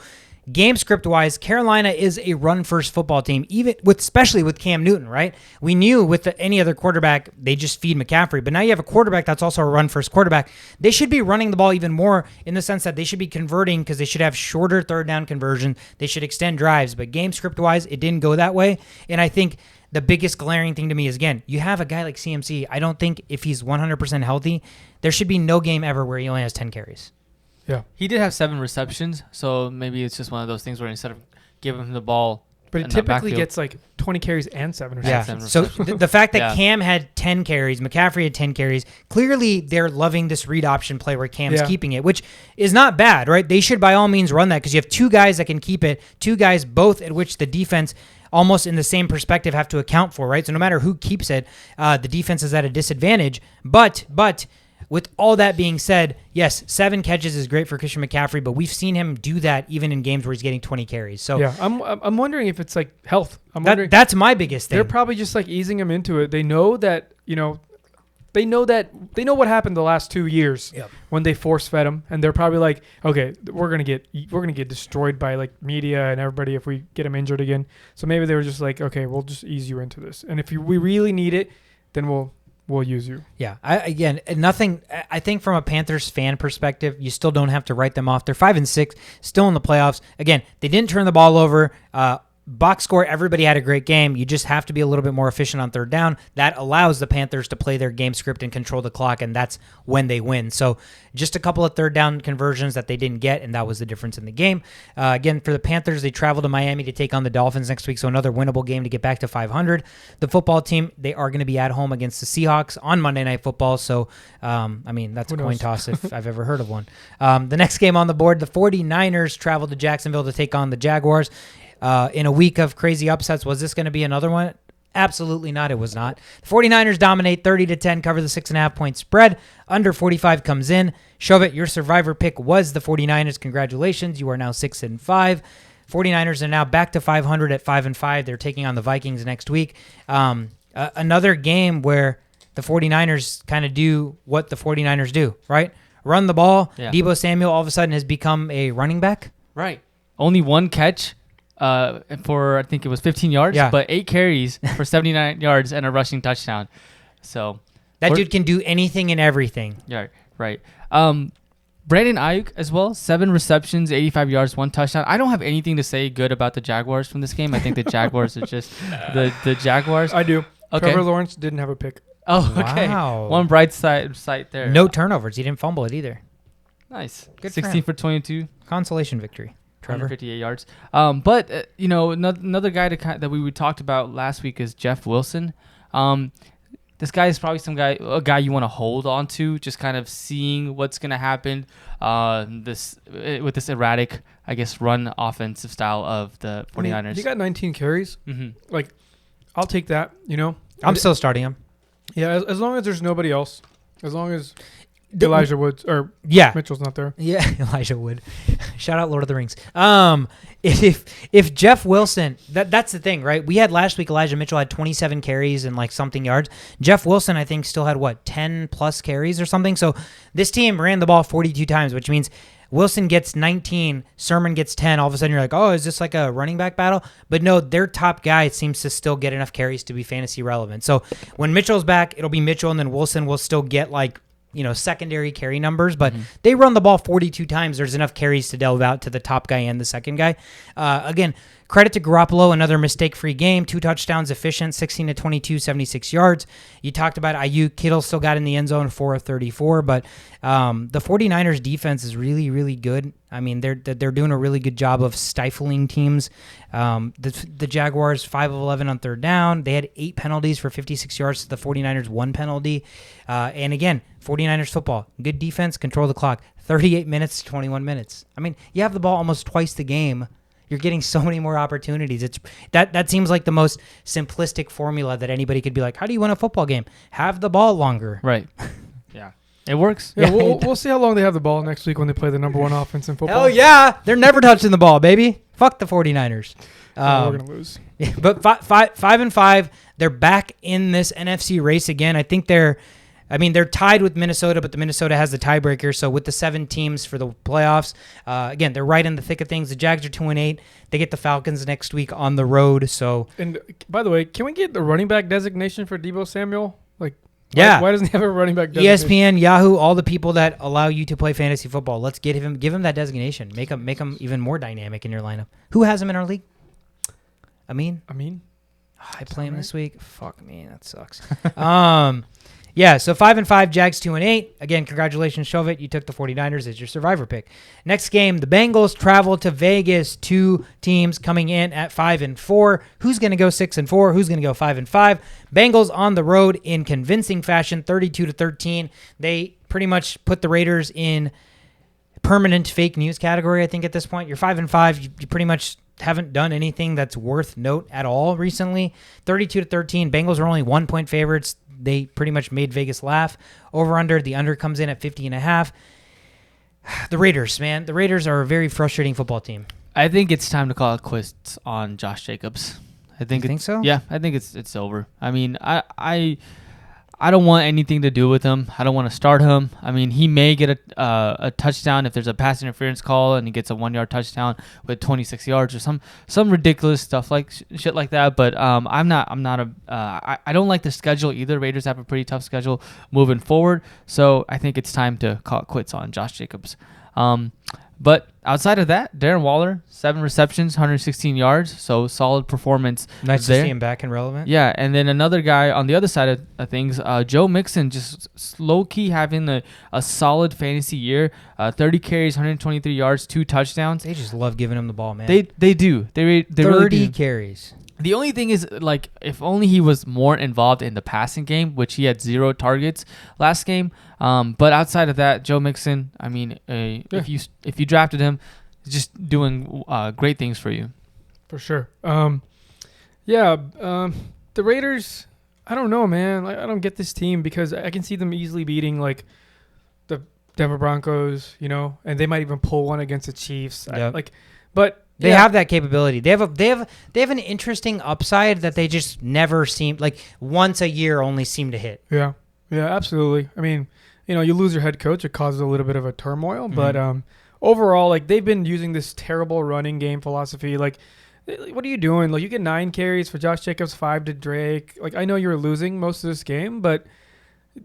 [SPEAKER 1] game script-wise, Carolina is a run-first football team, especially with Cam Newton, right? We knew with any other quarterback, they just feed McCaffrey. But now you have a quarterback that's also a run-first quarterback. They should be running the ball even more in the sense that they should be converting because they should have shorter third down conversion. They should extend drives. But game script-wise, it didn't go that way. And I think the biggest glaring thing to me is, again, you have a guy like CMC. I don't think if he's 100% healthy, there should be no game ever where he only has 10 carries.
[SPEAKER 3] Yeah.
[SPEAKER 2] He did have 7 receptions, so maybe it's just one of those things where instead of giving him the ball,
[SPEAKER 3] but it typically gets like 20 carries and 7 receptions.
[SPEAKER 1] Yeah. So the fact that Cam had 10 carries, McCaffrey had 10 carries, clearly they're loving this read option play where Cam's keeping it, which is not bad, right? They should by all means run that because you have 2 guys that can keep it, 2 guys both at which the defense almost in the same perspective have to account for, right? So no matter who keeps it, the defense is at a disadvantage. But with all that being said, yes, 7 catches is great for Christian McCaffrey, but we've seen him do that even in games where he's getting 20 carries. So
[SPEAKER 3] yeah, I'm wondering if it's like health.
[SPEAKER 1] That's my biggest thing.
[SPEAKER 3] They're probably just like easing him into it. They know that they know what happened the last 2 years when they force fed him, and they're probably like, okay, we're gonna get destroyed by like media and everybody if we get him injured again. So maybe they were just like, okay, we'll just ease you into this, and if we really need it, then we'll use you.
[SPEAKER 1] Yeah. I think from a Panthers fan perspective, you still don't have to write them off. They're 5-6, still in the playoffs. Again, they didn't turn the ball over. Box score, everybody had a great game. You just have to be a little bit more efficient on third down. That allows the Panthers to play their game script and control the clock, and that's when they win. So just a couple of third down conversions that they didn't get, and that was the difference in the game. Again, for the Panthers, they travel to Miami to take on the Dolphins next week, so another winnable game to get back to 500. The football team, they are going to be at home against the Seahawks on Monday Night Football, so, that's a coin toss if I've ever heard of one. The next game on the board, the 49ers travel to Jacksonville to take on the Jaguars. In a week of crazy upsets, was this going to be another one? Absolutely not. It was not. The 49ers dominate 30-10, cover the 6.5-point spread. Under 45 comes in. Shove it. Your survivor pick was the 49ers. Congratulations. You are now 6-5. 49ers are now back to 500 at 5-5. They're taking on the Vikings next week. Another game where the 49ers kind of do what the 49ers do, right? Run the ball. Yeah. Deebo Samuel all of a sudden has become a running back.
[SPEAKER 2] Right. Only 1 catch. For I think it was 15 yards, but 8 carries for 79 yards and a rushing touchdown. So
[SPEAKER 1] that dude can do anything and everything.
[SPEAKER 2] Yeah, right. Brandon Ayuk as well, 7 receptions, 85 yards, 1 touchdown. I don't have anything to say good about the Jaguars from this game. I think the Jaguars are just the Jaguars.
[SPEAKER 3] I do.
[SPEAKER 2] Okay.
[SPEAKER 3] Trevor Lawrence didn't have a pick.
[SPEAKER 2] Oh, okay.
[SPEAKER 1] Wow.
[SPEAKER 2] One bright side there.
[SPEAKER 1] No turnovers. He didn't fumble it either.
[SPEAKER 2] Nice.
[SPEAKER 1] Good for
[SPEAKER 2] 16
[SPEAKER 1] him.
[SPEAKER 2] for 22.
[SPEAKER 1] Consolation victory. Trevor.
[SPEAKER 2] 158 yards. But another guy that we talked about last week is Jeff Wilson. This guy is probably a guy you want to hold on to, just kind of seeing what's going to happen with this erratic, I guess, run offensive style of the 49ers.
[SPEAKER 3] I mean, he got 19 carries.
[SPEAKER 2] Mm-hmm.
[SPEAKER 3] Like, I'll take that,
[SPEAKER 1] I'm still starting him.
[SPEAKER 3] Yeah, as long as there's nobody else. As long as Elijah Woods or
[SPEAKER 1] Yeah.
[SPEAKER 3] Mitchell's not there.
[SPEAKER 1] Yeah, Elijah Wood. Shout out Lord of the Rings. If Jeff Wilson, that's the thing, right? We had last week Elijah Mitchell had 27 carries and like something yards. Jeff Wilson, I think, still had 10 plus carries or something. So this team ran the ball 42 times, which means Wilson gets 19, Sermon gets 10. All of a sudden you're like, oh, is this like a running back battle? But no, their top guy seems to still get enough carries to be fantasy relevant. So when Mitchell's back, it'll be Mitchell, and then Wilson will still get secondary carry numbers, but they run the ball 42 times. There's enough carries to delve out to the top guy and the second guy. Again, credit to Garoppolo, another mistake-free game, 2 touchdowns, efficient, 16 to 22, 76 yards. You talked about Ayuk. Kittle still got in the end zone, 4 of 34, but the 49ers defense is really, really good. I mean, they're doing a really good job of stifling teams. The Jaguars, 5 of 11 on third down. They had 8 penalties for 56 yards to the 49ers, 1 penalty. And again, 49ers football, good defense, control the clock, 38 minutes to 21 minutes. I mean, you have the ball almost twice the game. You're getting so many more opportunities. That seems like the most simplistic formula that anybody could be like, how do you win a football game? Have the ball longer.
[SPEAKER 2] Right. Yeah. It works.
[SPEAKER 3] Yeah, we'll see how long they have the ball next week when they play the number 1 offense in football.
[SPEAKER 1] Hell yeah. They're never touching the ball, baby. Fuck the 49ers.
[SPEAKER 3] We're going to lose.
[SPEAKER 1] Yeah, but 5-5, they're back in this NFC race again. I think they're tied with Minnesota, but the Minnesota has the tiebreaker. So with the 7 teams for the playoffs, again, they're right in the thick of things. The Jags are 2-8. They get the Falcons next week on the road. So,
[SPEAKER 3] and by the way, can we get the running back designation for Deebo Samuel?
[SPEAKER 1] Yeah.
[SPEAKER 3] Why doesn't he have a running back designation?
[SPEAKER 1] ESPN, Yahoo, all the people that allow you to play fantasy football. Let's give him that designation. Make him even more dynamic in your lineup. Who has him in our league? Amin. I play him this week. Fuck me, that sucks. Yeah, so 5-5, Jags 2-8. Again, congratulations, Shovit. You took the 49ers as your survivor pick. Next game, the Bengals travel to Vegas. 2 teams coming in at 5-4. Who's going to go 6-4? Who's going to go 5-5? Bengals on the road in convincing fashion, 32-13. They pretty much put the Raiders in permanent fake news category, I think, at this point. You're 5-5. You pretty much haven't done anything that's worth note at all recently. 32-13. Bengals are only 1-point favorites. They pretty much made Vegas laugh. Over-under, the under comes in at 50.5. The Raiders, man. The Raiders are a very frustrating football team.
[SPEAKER 2] I think it's time to call it quits on Josh Jacobs.
[SPEAKER 1] You think so?
[SPEAKER 2] Yeah, I think it's over. I mean, I don't want anything to do with him. I don't want to start him. I mean, he may get a touchdown if there's a pass interference call and he gets a 1-yard touchdown with 26 yards or some ridiculous stuff like shit like that. But I don't like the schedule either. Raiders have a pretty tough schedule moving forward, so I think it's time to call it quits on Josh Jacobs. But outside of that, Darren Waller, 7 receptions, 116 yards, so solid performance.
[SPEAKER 1] Nice
[SPEAKER 2] there.
[SPEAKER 1] to see him back and relevant.
[SPEAKER 2] Yeah, and then another guy on the other side of things, Joe Mixon, just low-key having a solid fantasy year. 30 carries, 123 yards, 2 touchdowns.
[SPEAKER 1] They just love giving him the ball, man.
[SPEAKER 2] They do. They
[SPEAKER 1] 30
[SPEAKER 2] really do.
[SPEAKER 1] carries.
[SPEAKER 2] The only thing is, if only he was more involved in the passing game, which he had 0 targets last game. But outside of that, Joe Mixon, I mean, if you drafted him, he's just doing great things for you.
[SPEAKER 3] For sure. The Raiders, I don't know, man. I don't get this team because I can see them easily beating the Denver Broncos, and they might even pull one against the Chiefs.
[SPEAKER 1] Yep.
[SPEAKER 3] They
[SPEAKER 1] have that capability. They have an interesting upside that they just never seem once a year only seem to hit.
[SPEAKER 3] Yeah, absolutely. I mean, you lose your head coach, it causes a little bit of a turmoil, but overall, they've been using this terrible running game philosophy. What are you doing? You get 9 carries for Josh Jacobs, 5 to Drake. I know you're losing most of this game, but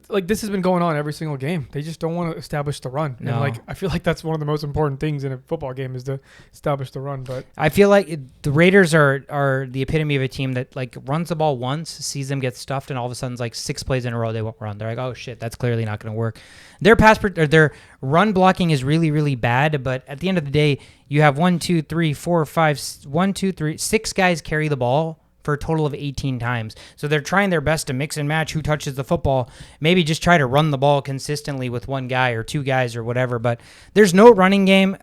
[SPEAKER 3] like this has been going on every single game. They just don't want to establish the run.
[SPEAKER 1] No.
[SPEAKER 3] And like I feel like that's one of the most important things in a football game is to establish the run. But
[SPEAKER 1] I feel like the Raiders are the epitome of a team that like runs the ball once, sees them get stuffed, and all of a sudden, like 6 plays in a row they won't run. They're like, oh shit, that's clearly not going to work. Their their run blocking is really, really bad. But at the end of the day, you have 6 guys carry the ball for a total of 18 times. So they're trying their best to mix and match who touches the football. Maybe just try to run the ball consistently with 1 guy or 2 guys or whatever. But there's no running game.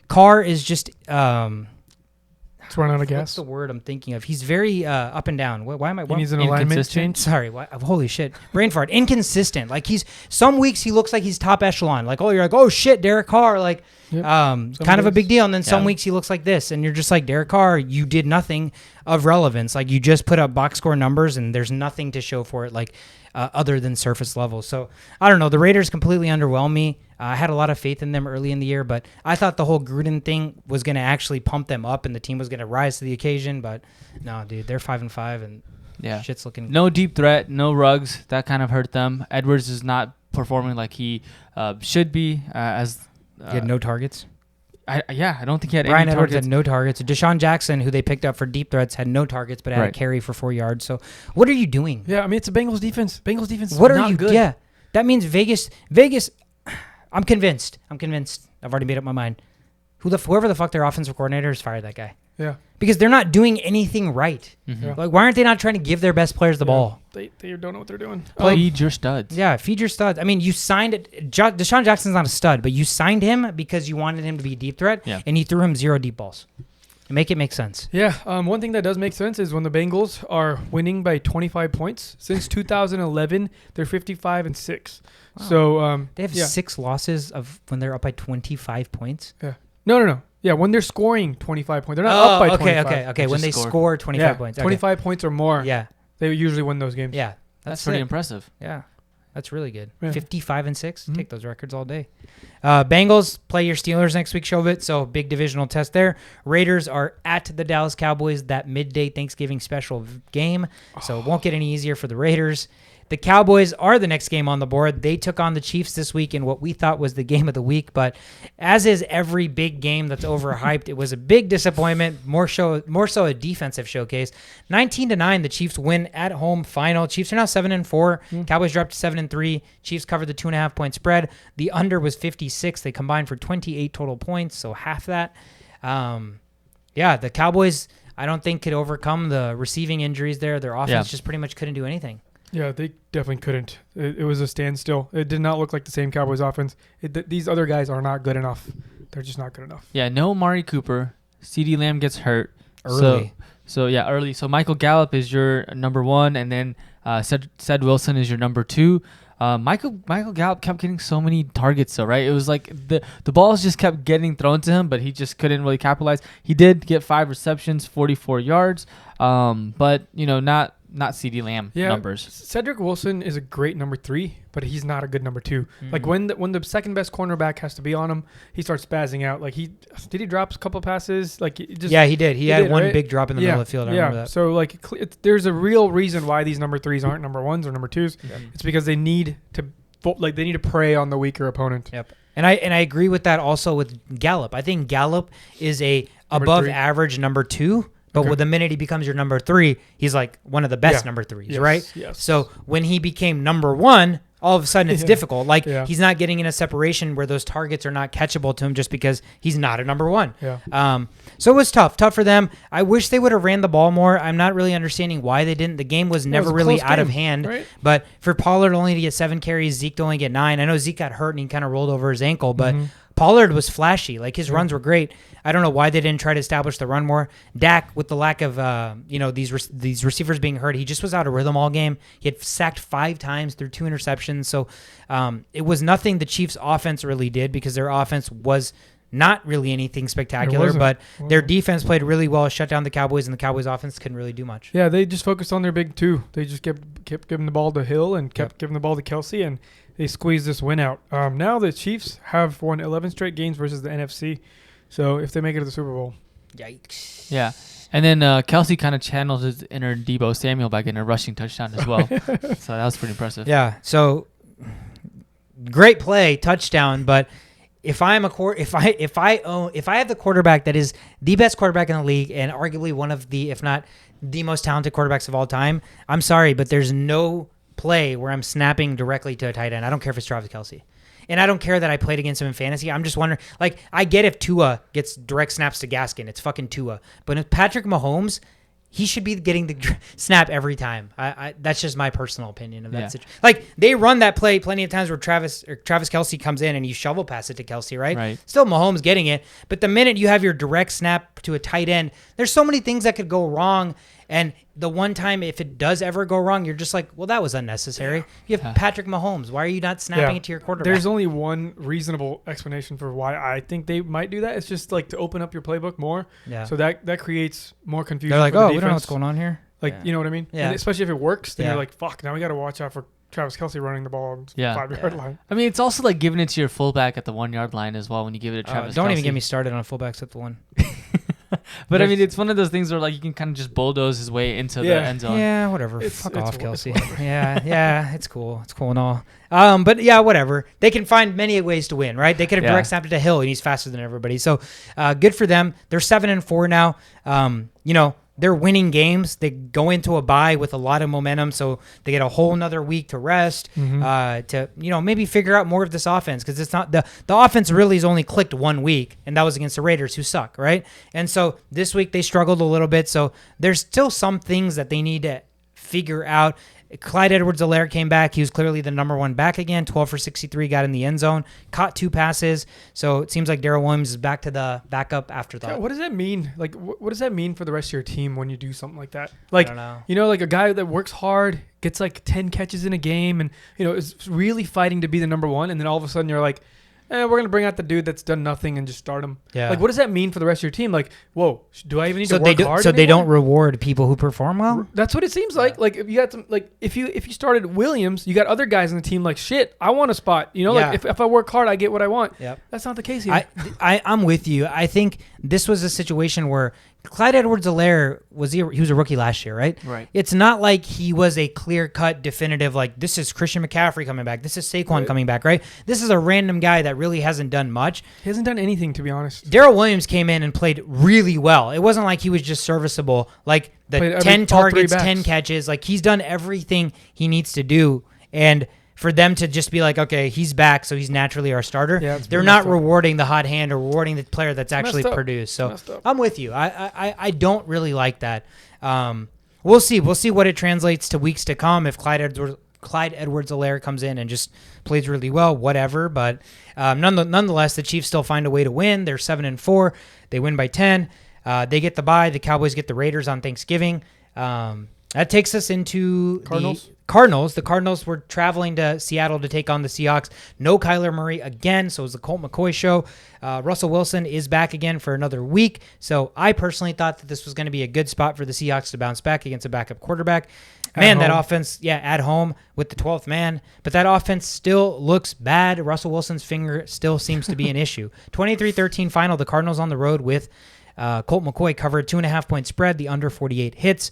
[SPEAKER 1] Carr is just...
[SPEAKER 3] it's run out of
[SPEAKER 1] What's
[SPEAKER 3] gas.
[SPEAKER 1] the word I'm thinking of? He's very up and down. Why am I...
[SPEAKER 3] He needs an alignment
[SPEAKER 2] Inconsistent?
[SPEAKER 3] change.
[SPEAKER 1] Sorry, holy shit. Brain fart. Inconsistent. Like some weeks he looks like he's top echelon. Like, you're like, oh shit, Derek Carr. Like,
[SPEAKER 3] Yep.
[SPEAKER 1] kind of a
[SPEAKER 3] days.
[SPEAKER 1] big deal. And then some
[SPEAKER 2] Yeah.
[SPEAKER 1] weeks he looks like this. And you're just like, Derek Carr, you did nothing of relevance. Like, you just put up box score numbers and there's nothing to show for it, like, other than surface level. So, I don't know. The Raiders completely underwhelmed me. I had a lot of faith in them early in the year, but I thought the whole Gruden thing was going to actually pump them up and the team was going to rise to the occasion. But no, dude, they're 5-5 and
[SPEAKER 2] Yeah.
[SPEAKER 1] shit's looking...
[SPEAKER 2] No deep threat, no Ruggs. That kind of hurt them. Edwards is not performing like he should be.
[SPEAKER 1] He had no targets.
[SPEAKER 2] I don't think he had
[SPEAKER 1] Brian
[SPEAKER 2] any
[SPEAKER 1] Edwards
[SPEAKER 2] targets.
[SPEAKER 1] had no targets. Deshaun Jackson, who they picked up for deep threats, had no targets, but had a
[SPEAKER 2] Right.
[SPEAKER 1] carry for 4 yards. So what are you doing?
[SPEAKER 3] Yeah, I mean it's a Bengals defense. Bengals defense is
[SPEAKER 1] What are
[SPEAKER 3] not
[SPEAKER 1] you?
[SPEAKER 3] good.
[SPEAKER 1] Yeah, that means Vegas. I'm convinced. I've already made up my mind. Whoever the fuck their offensive coordinator is, fired that guy.
[SPEAKER 3] Yeah.
[SPEAKER 1] Because they're not doing anything right.
[SPEAKER 2] Mhm.
[SPEAKER 3] Yeah.
[SPEAKER 1] Like, why aren't they not trying to give their best players the ball?
[SPEAKER 3] They don't know what they're doing.
[SPEAKER 2] Feed your studs.
[SPEAKER 1] Yeah, feed your studs. I mean, you signed it. Deshaun Jackson's not a stud, but you signed him because you wanted him to be a deep threat,
[SPEAKER 2] Yeah.
[SPEAKER 1] and you threw him 0 deep balls. Make it make sense.
[SPEAKER 3] Yeah, one thing that does make sense is when the Bengals are winning by 25 points. Since 2011, they're 55-6.
[SPEAKER 1] Wow.
[SPEAKER 3] So
[SPEAKER 1] They have 6 losses of when they're up by 25 points.
[SPEAKER 3] No. Yeah, when they're scoring 25 points, they're not up by 25.
[SPEAKER 1] Okay.
[SPEAKER 2] They
[SPEAKER 1] When
[SPEAKER 2] just
[SPEAKER 1] they
[SPEAKER 2] scored.
[SPEAKER 1] score 25 points. Okay.
[SPEAKER 3] 25 points or more.
[SPEAKER 1] Yeah,
[SPEAKER 3] They usually win those games.
[SPEAKER 1] yeah.
[SPEAKER 2] That's pretty
[SPEAKER 1] sick.
[SPEAKER 2] impressive.
[SPEAKER 1] Yeah, that's really good.
[SPEAKER 3] Yeah.
[SPEAKER 1] 55-6.
[SPEAKER 3] Mhm.
[SPEAKER 1] Take those records all day. Bengals play your Steelers next week, Shovit. So big divisional test there. Raiders are at the Dallas Cowboys, that midday Thanksgiving special game. So it won't get any easier for the Raiders. The Cowboys are the next game on the board. They took on the Chiefs this week in what we thought was the game of the week, but as is every big game that's overhyped, it was a big disappointment, more so a defensive showcase. 19-9, the Chiefs win at home final. Chiefs are now 7-4. Cowboys dropped to 7-3. Chiefs covered the 2.5-point spread. The under was 56. They combined for 28 total points, so half that. The Cowboys, I don't think, could overcome the receiving injuries there. Their offense just pretty much couldn't do anything.
[SPEAKER 3] Yeah, they definitely couldn't. It was a standstill. It did not look like the same Cowboys offense. These other guys are not good enough. They're just not good enough.
[SPEAKER 2] Yeah, no Amari Cooper. CeeDee Lamb gets hurt
[SPEAKER 1] Early.
[SPEAKER 2] So early. So Michael Gallup is your number 1, and then Ced Wilson is your number 2. Michael Gallup kept getting so many targets, though, right? It was like the balls just kept getting thrown to him, but he just couldn't really capitalize. He did get 5 receptions, 44 yards, but not CeeDee Lamb numbers.
[SPEAKER 3] Cedric Wilson is a great number 3, but he's not a good number 2.
[SPEAKER 1] Mm-hmm.
[SPEAKER 3] Like when the second best cornerback has to be on him, he starts spazzing out. Like he drop a couple passes. Like he
[SPEAKER 1] did. He had one
[SPEAKER 3] right?
[SPEAKER 1] big drop in the middle of the field. I remember that.
[SPEAKER 3] So like there's a real reason why these number 3s aren't number 1s or number 2s.
[SPEAKER 1] Yep.
[SPEAKER 3] It's because they need to prey on the weaker opponent.
[SPEAKER 1] Yep. And I agree with that also with Gallup. I think Gallup is a
[SPEAKER 3] Number
[SPEAKER 1] above
[SPEAKER 3] 3.
[SPEAKER 1] average number 2, but
[SPEAKER 3] Okay.
[SPEAKER 1] with the minute he becomes your number 3, he's like one of the best number 3s,
[SPEAKER 3] Yes,
[SPEAKER 1] right?
[SPEAKER 3] yes.
[SPEAKER 1] So when he became number 1, all of a sudden it's
[SPEAKER 3] Yeah.
[SPEAKER 1] difficult. Like
[SPEAKER 3] Yeah.
[SPEAKER 1] he's not getting in a separation where those targets are not catchable to him just because he's not a number 1.
[SPEAKER 3] Yeah.
[SPEAKER 1] So it was tough for them. I wish they would have ran the ball more. I'm not really understanding why they didn't. The game was never
[SPEAKER 3] it was a
[SPEAKER 1] really
[SPEAKER 3] close
[SPEAKER 1] out of
[SPEAKER 3] game,
[SPEAKER 1] hand.
[SPEAKER 3] right?
[SPEAKER 1] But for Pollard only to get 7 carries, Zeke to only get 9. I know Zeke got hurt and he kind of rolled over his ankle, but Pollard was flashy. Like his runs were great. I don't know why they didn't try to establish the run more. Dak, with the lack of these receivers being hurt, he just was out of rhythm all game. He had sacked 5 times through 2 interceptions. So it was nothing the Chiefs' offense really did because their offense was not really anything spectacular, but their defense played really well, shut down the Cowboys, and the Cowboys' offense couldn't really do much.
[SPEAKER 3] Yeah, they just focused on their big 2. They just kept giving the ball to Hill and kept giving the ball to Kelsey, and they squeezed this win out. Now the Chiefs have won 11 straight games versus the NFC. So if they make it to the Super Bowl,
[SPEAKER 1] Yikes.
[SPEAKER 2] Yeah. And then Kelsey kind of channels his inner Debo Samuel by getting a rushing touchdown as well. So that was pretty impressive.
[SPEAKER 1] Yeah. So great play, touchdown, but if I have the quarterback that is the best quarterback in the league and arguably one of the, if not the most talented quarterbacks of all time, I'm sorry, but there's no play where I'm snapping directly to a tight end. I don't care if it's Travis Kelce. And I don't care that I played against him in fantasy. I'm just wondering, like, I get if Tua gets direct snaps to Gaskin. It's fucking Tua. But if Patrick Mahomes, he should be getting the snap every time. That's just my personal opinion of that situation. Like, they run that play plenty of times where Travis Kelce comes in and you shovel pass it to Kelce, right?
[SPEAKER 2] Right.
[SPEAKER 1] Still Mahomes getting it. But the minute you have your direct snap to a tight end, there's so many things that could go wrong. And the one time, if it does ever go wrong, you're just like, well, that was unnecessary. You have Patrick Mahomes. Why are you not snapping it to your quarterback?
[SPEAKER 3] There's only one reasonable explanation for why I think they might do that. It's just like to open up your playbook more.
[SPEAKER 1] Yeah.
[SPEAKER 3] So that creates more confusion.
[SPEAKER 1] They're like,
[SPEAKER 3] for the
[SPEAKER 1] oh,
[SPEAKER 3] defense.
[SPEAKER 1] we don't know what's going on here.
[SPEAKER 3] Like, you know what I mean?
[SPEAKER 1] Yeah.
[SPEAKER 3] And especially if it works, then
[SPEAKER 1] Yeah.
[SPEAKER 3] you're like, fuck, now we got to watch out for Travis Kelce running the ball on the 5-yard line.
[SPEAKER 2] I mean, it's also like giving it to your fullback at the 1 yard line as well when you give it to Travis
[SPEAKER 1] Don't
[SPEAKER 2] Kelce.
[SPEAKER 1] even get me started on fullbacks at the one.
[SPEAKER 2] But I mean, it's one of those things where like you can kind of just bulldoze his way into the end zone.
[SPEAKER 1] Yeah, whatever. Fuck
[SPEAKER 3] it's
[SPEAKER 1] off,
[SPEAKER 3] whatever.
[SPEAKER 1] Kelce. yeah, it's cool. It's cool and all. But yeah, whatever. They can find many ways to win, right? They could have direct snapped it to Hill, and he's faster than everybody. So good for them. They're 7-4 now. They're winning games. They go into a bye with a lot of momentum, so they get a whole nother week to rest, to maybe figure out more of this offense, because it's not the offense really has only clicked 1 week, and that was against the Raiders, who suck, right? And so this week they struggled a little bit, so there's still some things that they need to figure out. Clyde Edwards-Helaire came back. He was clearly the number one back again. 12 for 63, got in the end zone, caught 2 passes. So it seems like Darrell Williams is back to the backup afterthought.
[SPEAKER 3] Yeah, what does that mean? Like, what does that mean for the rest of your team when you do something like that? Like,
[SPEAKER 1] I don't know.
[SPEAKER 3] Like a guy that works hard, gets like 10 catches in a game, and is really fighting to be the number one, and then all of a sudden you're like, we're going to bring out the dude that's done nothing and just start him.
[SPEAKER 1] Yeah.
[SPEAKER 3] Like, what does that mean for the rest of your team? Like, whoa, do I even need to work hard
[SPEAKER 1] So they
[SPEAKER 3] anymore?
[SPEAKER 1] don't reward people who perform well?
[SPEAKER 3] That's what it seems like. Like, if you got some, like, if you started Williams, you got other guys on the team like, shit, I want a spot. Like, if I work hard, I get what I want.
[SPEAKER 1] Yep.
[SPEAKER 3] That's not the case here.
[SPEAKER 1] I'm with you. I think this was a situation where Clyde Edwards-Helaire he was a rookie last year, right?
[SPEAKER 2] Right.
[SPEAKER 1] It's not like he was a clear-cut, definitive, like, this is Christian McCaffrey coming back. This is Saquon coming back, right? This is a random guy that really hasn't done much.
[SPEAKER 3] He hasn't done anything, to be honest.
[SPEAKER 1] Darrell Williams came in and played really well. It wasn't like he was just serviceable. Like, the 10 targets, 10 catches. Like, he's done everything he needs to do. And for them to just be like, okay, he's back, so he's naturally our starter.
[SPEAKER 3] Yeah,
[SPEAKER 1] they're not rewarding the hot hand or rewarding the player that's actually produced. So I'm with you. I don't really like that. We'll see. We'll see what it translates to weeks to come if Clyde Edwards-Helaire comes in and just plays really well, whatever. But nonetheless, the Chiefs still find a way to win. They're 7-4. They win by 10. They get the bye. The Cowboys get the Raiders on Thanksgiving. That takes us into
[SPEAKER 3] Cardinals.
[SPEAKER 1] The Cardinals were traveling to Seattle to take on the Seahawks. No Kyler Murray again, so it was the Colt McCoy show. Russell Wilson is back again for another week. So I personally thought that this was going to be a good spot for the Seahawks to bounce back against a backup quarterback. Man, that offense, at home with the 12th man. But that offense still looks bad. Russell Wilson's finger still seems to be an issue. 23-13 final. The Cardinals on the road with Colt McCoy covered 2.5-point spread. The under 48 hits.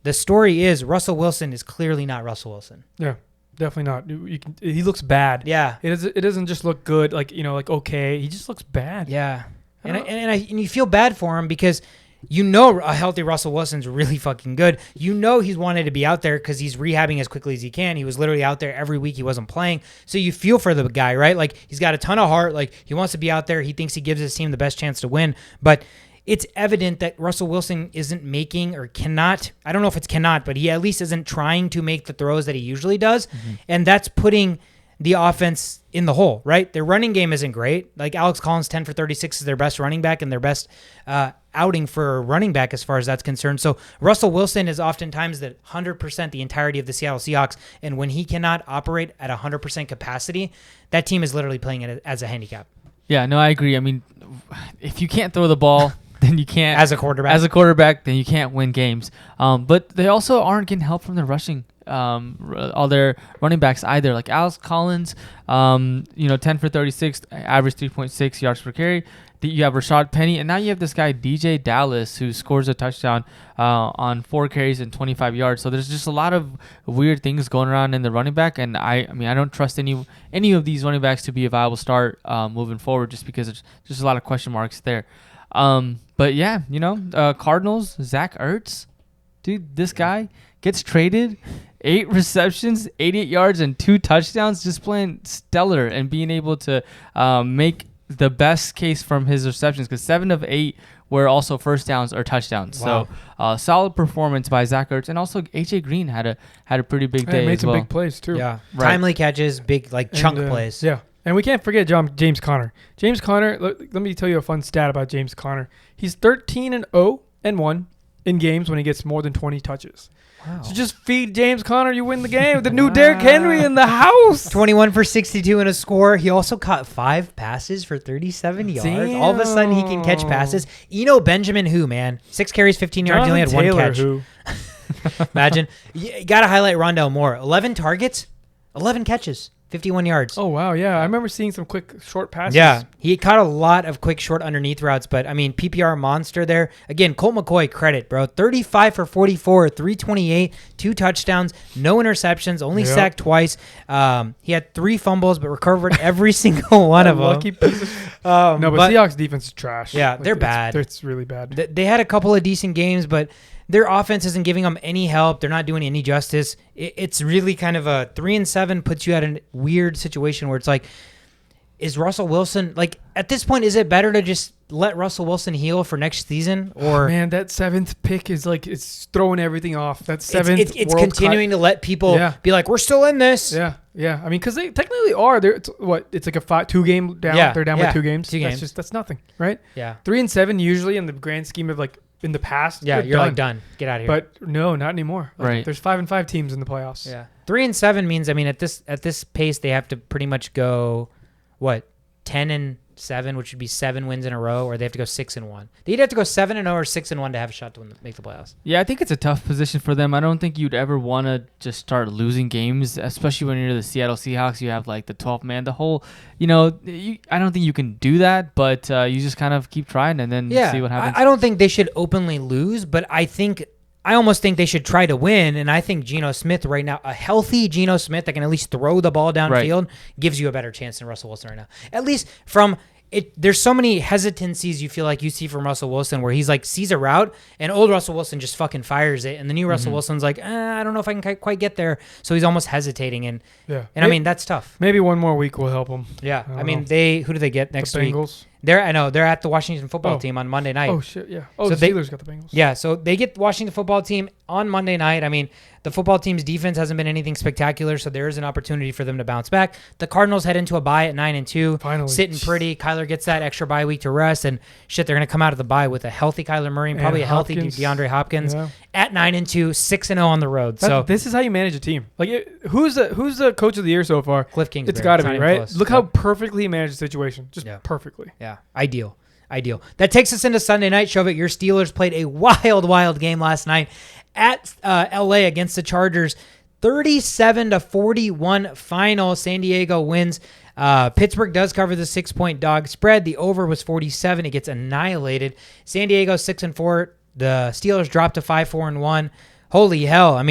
[SPEAKER 1] The story is Russell Wilson is clearly not Russell Wilson.
[SPEAKER 3] Yeah, definitely not. He looks bad.
[SPEAKER 1] Yeah.
[SPEAKER 3] It doesn't just look good, like okay. He just looks bad.
[SPEAKER 1] Yeah. And you feel bad for him because a healthy Russell Wilson's really fucking good. He's wanted to be out there because he's rehabbing as quickly as he can. He was literally out there every week. He wasn't playing. So you feel for the guy, right? Like, he's got a ton of heart. Like, he wants to be out there. He thinks he gives his team the best chance to win. But it's evident that Russell Wilson isn't making or cannot, I don't know if it's cannot, but he at least isn't trying to make the throws that he usually does. Mm-hmm. And that's putting the offense in the hole, right? Their running game isn't great. Like, Alex Collins, 10 for 36 is their best running back and their best outing for a running back as far as that's concerned. So Russell Wilson is oftentimes the 100% the entirety of the Seattle Seahawks. And when he cannot operate at 100% capacity, that team is literally playing it as a handicap.
[SPEAKER 2] Yeah, no, I agree. I mean, if you can't throw the ball, then you can't.
[SPEAKER 1] As a quarterback,
[SPEAKER 2] then you can't win games. But they also aren't getting help from the rushing all their running backs either. Like Alex Collins, 10 for 36, average 3.6 yards per carry. You have Rashad Penny, and now you have this guy DJ Dallas who scores a touchdown on 4 carries and 25 yards. So there's just a lot of weird things going around in the running back, and I don't trust any of these running backs to be a viable start moving forward, just because there's just a lot of question marks there. But yeah, Cardinals, Zach Ertz, dude, this guy gets traded. 8 receptions, 88 yards, and 2 touchdowns, just playing stellar and being able to make the best case from his receptions, because 7 of 8 were also first downs or touchdowns.
[SPEAKER 1] Wow.
[SPEAKER 2] So solid performance by Zach Ertz, and also AJ Green had a pretty big day.
[SPEAKER 3] Made
[SPEAKER 2] as
[SPEAKER 3] some
[SPEAKER 2] well.
[SPEAKER 3] big plays too.
[SPEAKER 1] Yeah,
[SPEAKER 2] Right.
[SPEAKER 1] timely catches, big chunk plays.
[SPEAKER 3] Yeah, and we can't forget James Conner. James Conner. Let me tell you a fun stat about James Conner. He's 13-0-1 in games when he gets more than 20 touches.
[SPEAKER 1] Wow.
[SPEAKER 3] So just feed James Conner, you win the game. The new Derrick Henry in the house.
[SPEAKER 1] 21 for 62 and a score. He also caught 5 passes for 37 yards.
[SPEAKER 3] Damn.
[SPEAKER 1] All of a sudden, he can catch passes. Benjamin, 6 carries, 15 yards. He only had
[SPEAKER 3] Jonathan
[SPEAKER 1] 1 catch.
[SPEAKER 3] Taylor,
[SPEAKER 1] Imagine. You got to highlight Rondell Moore. 11 targets, 11 catches, 51 yards.
[SPEAKER 3] Oh, wow. Yeah. I remember seeing some quick, short passes.
[SPEAKER 1] Yeah, he caught a lot of quick, short underneath routes, but PPR monster there. Again, Colt McCoy, credit, bro. 35 for 44, 328, 2 touchdowns, no interceptions, only sacked twice. He had 3 fumbles, but recovered every single one of them.
[SPEAKER 3] Lucky piece of No, but Seahawks defense is trash.
[SPEAKER 1] Yeah, they're bad.
[SPEAKER 3] It's really bad.
[SPEAKER 1] They had a couple of decent games, but their offense isn't giving them any help. They're not doing any justice. It's really kind of a 3-7 puts you at a weird situation where it's like, is Russell Wilson, at this point, is it better to just let Russell Wilson heal for next season? Or
[SPEAKER 3] man, that 7th pick is it's throwing everything off. That 7th,
[SPEAKER 1] it's continuing to let people be like, we're still in this.
[SPEAKER 3] Yeah, yeah. Because they technically are. It's like a 2-game down.
[SPEAKER 1] Yeah,
[SPEAKER 3] they're down by 2 games.
[SPEAKER 1] 2 games.
[SPEAKER 3] That's nothing, right?
[SPEAKER 1] Yeah.
[SPEAKER 3] 3-7 usually in the grand scheme of in the past.
[SPEAKER 1] Yeah, you're done. Get out of here.
[SPEAKER 3] But no, not anymore.
[SPEAKER 2] Right.
[SPEAKER 3] There's 5-5 teams in the playoffs.
[SPEAKER 1] Yeah. 3-7 means at this pace they have to pretty much go 10-7, which would be 7 wins in a row, or they have to go 6-1. They'd have to go 7-0 or 6-1 to have a shot to make the playoffs.
[SPEAKER 2] Yeah, I think it's a tough position for them. I don't think you'd ever want to just start losing games, especially when you're the Seattle Seahawks. You have the 12th man, the whole, I don't think you can do that, but you just kind of keep trying and then see what happens.
[SPEAKER 1] I don't think they should openly lose, but I almost think they should try to win, and I think Geno Smith right now, a healthy Geno Smith that can at least throw the ball downfield, gives you a better chance than Russell Wilson right now. At least from it, there's so many hesitancies you feel like you see from Russell Wilson where he's sees a route, and old Russell Wilson just fucking fires it, and the new Russell Wilson's I don't know if I can quite get there, so he's almost hesitating, and that's tough.
[SPEAKER 3] Maybe one more week will help them.
[SPEAKER 1] Yeah, who do they get next week?
[SPEAKER 3] Bengals.
[SPEAKER 1] They're at the Washington football team on Monday night.
[SPEAKER 3] Oh shit, yeah. Oh,
[SPEAKER 1] so
[SPEAKER 3] the Steelers got the Bengals.
[SPEAKER 1] Yeah, so they get the Washington football team on Monday night. The football team's defense hasn't been anything spectacular, so there is an opportunity for them to bounce back. The Cardinals head into a bye at 9-2,
[SPEAKER 3] finally
[SPEAKER 1] sitting pretty. Kyler gets that extra bye week to rest, and they're going to come out of the bye with a healthy Kyler Murray and probably a healthy DeAndre Hopkins at 9-2, 6-0 on the road. So
[SPEAKER 3] this is how you manage a team. Who's the coach of the year so far?
[SPEAKER 1] Cliff Kingsbury.
[SPEAKER 3] It's got to be,
[SPEAKER 1] even
[SPEAKER 3] right?
[SPEAKER 1] close.
[SPEAKER 3] Look how perfectly he managed the situation. Just perfectly.
[SPEAKER 1] Yeah, ideal. That takes us into Sunday night. Shovit, your Steelers played a wild game last night at LA against the Chargers. 37-41 final. San Diego wins. Pittsburgh does cover the 6-point dog spread. The over was 47. It gets annihilated. San Diego 6-4. The Steelers dropped to 5-4-1. Holy hell.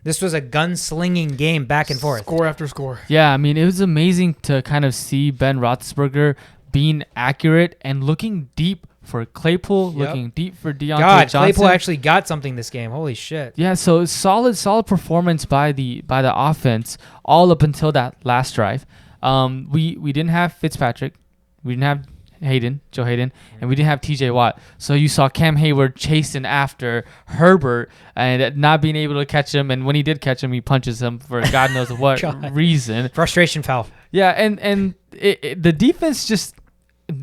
[SPEAKER 1] This was a gunslinging game back and forth.
[SPEAKER 3] Score after score.
[SPEAKER 2] Yeah, it was amazing to kind of see Ben Roethlisberger being accurate and looking deep for Claypool, looking deep for Deontay Johnson.
[SPEAKER 1] Claypool actually got something this game. Holy shit.
[SPEAKER 2] Yeah, so solid performance by the offense all up until that last drive. We didn't have Fitzpatrick. We didn't have Joe Hayden, and we didn't have TJ Watt. So you saw Cam Hayward chasing after Herbert and not being able to catch him. And when he did catch him, he punches him for God knows what reason.
[SPEAKER 1] Frustration foul.
[SPEAKER 2] Yeah, and the defense just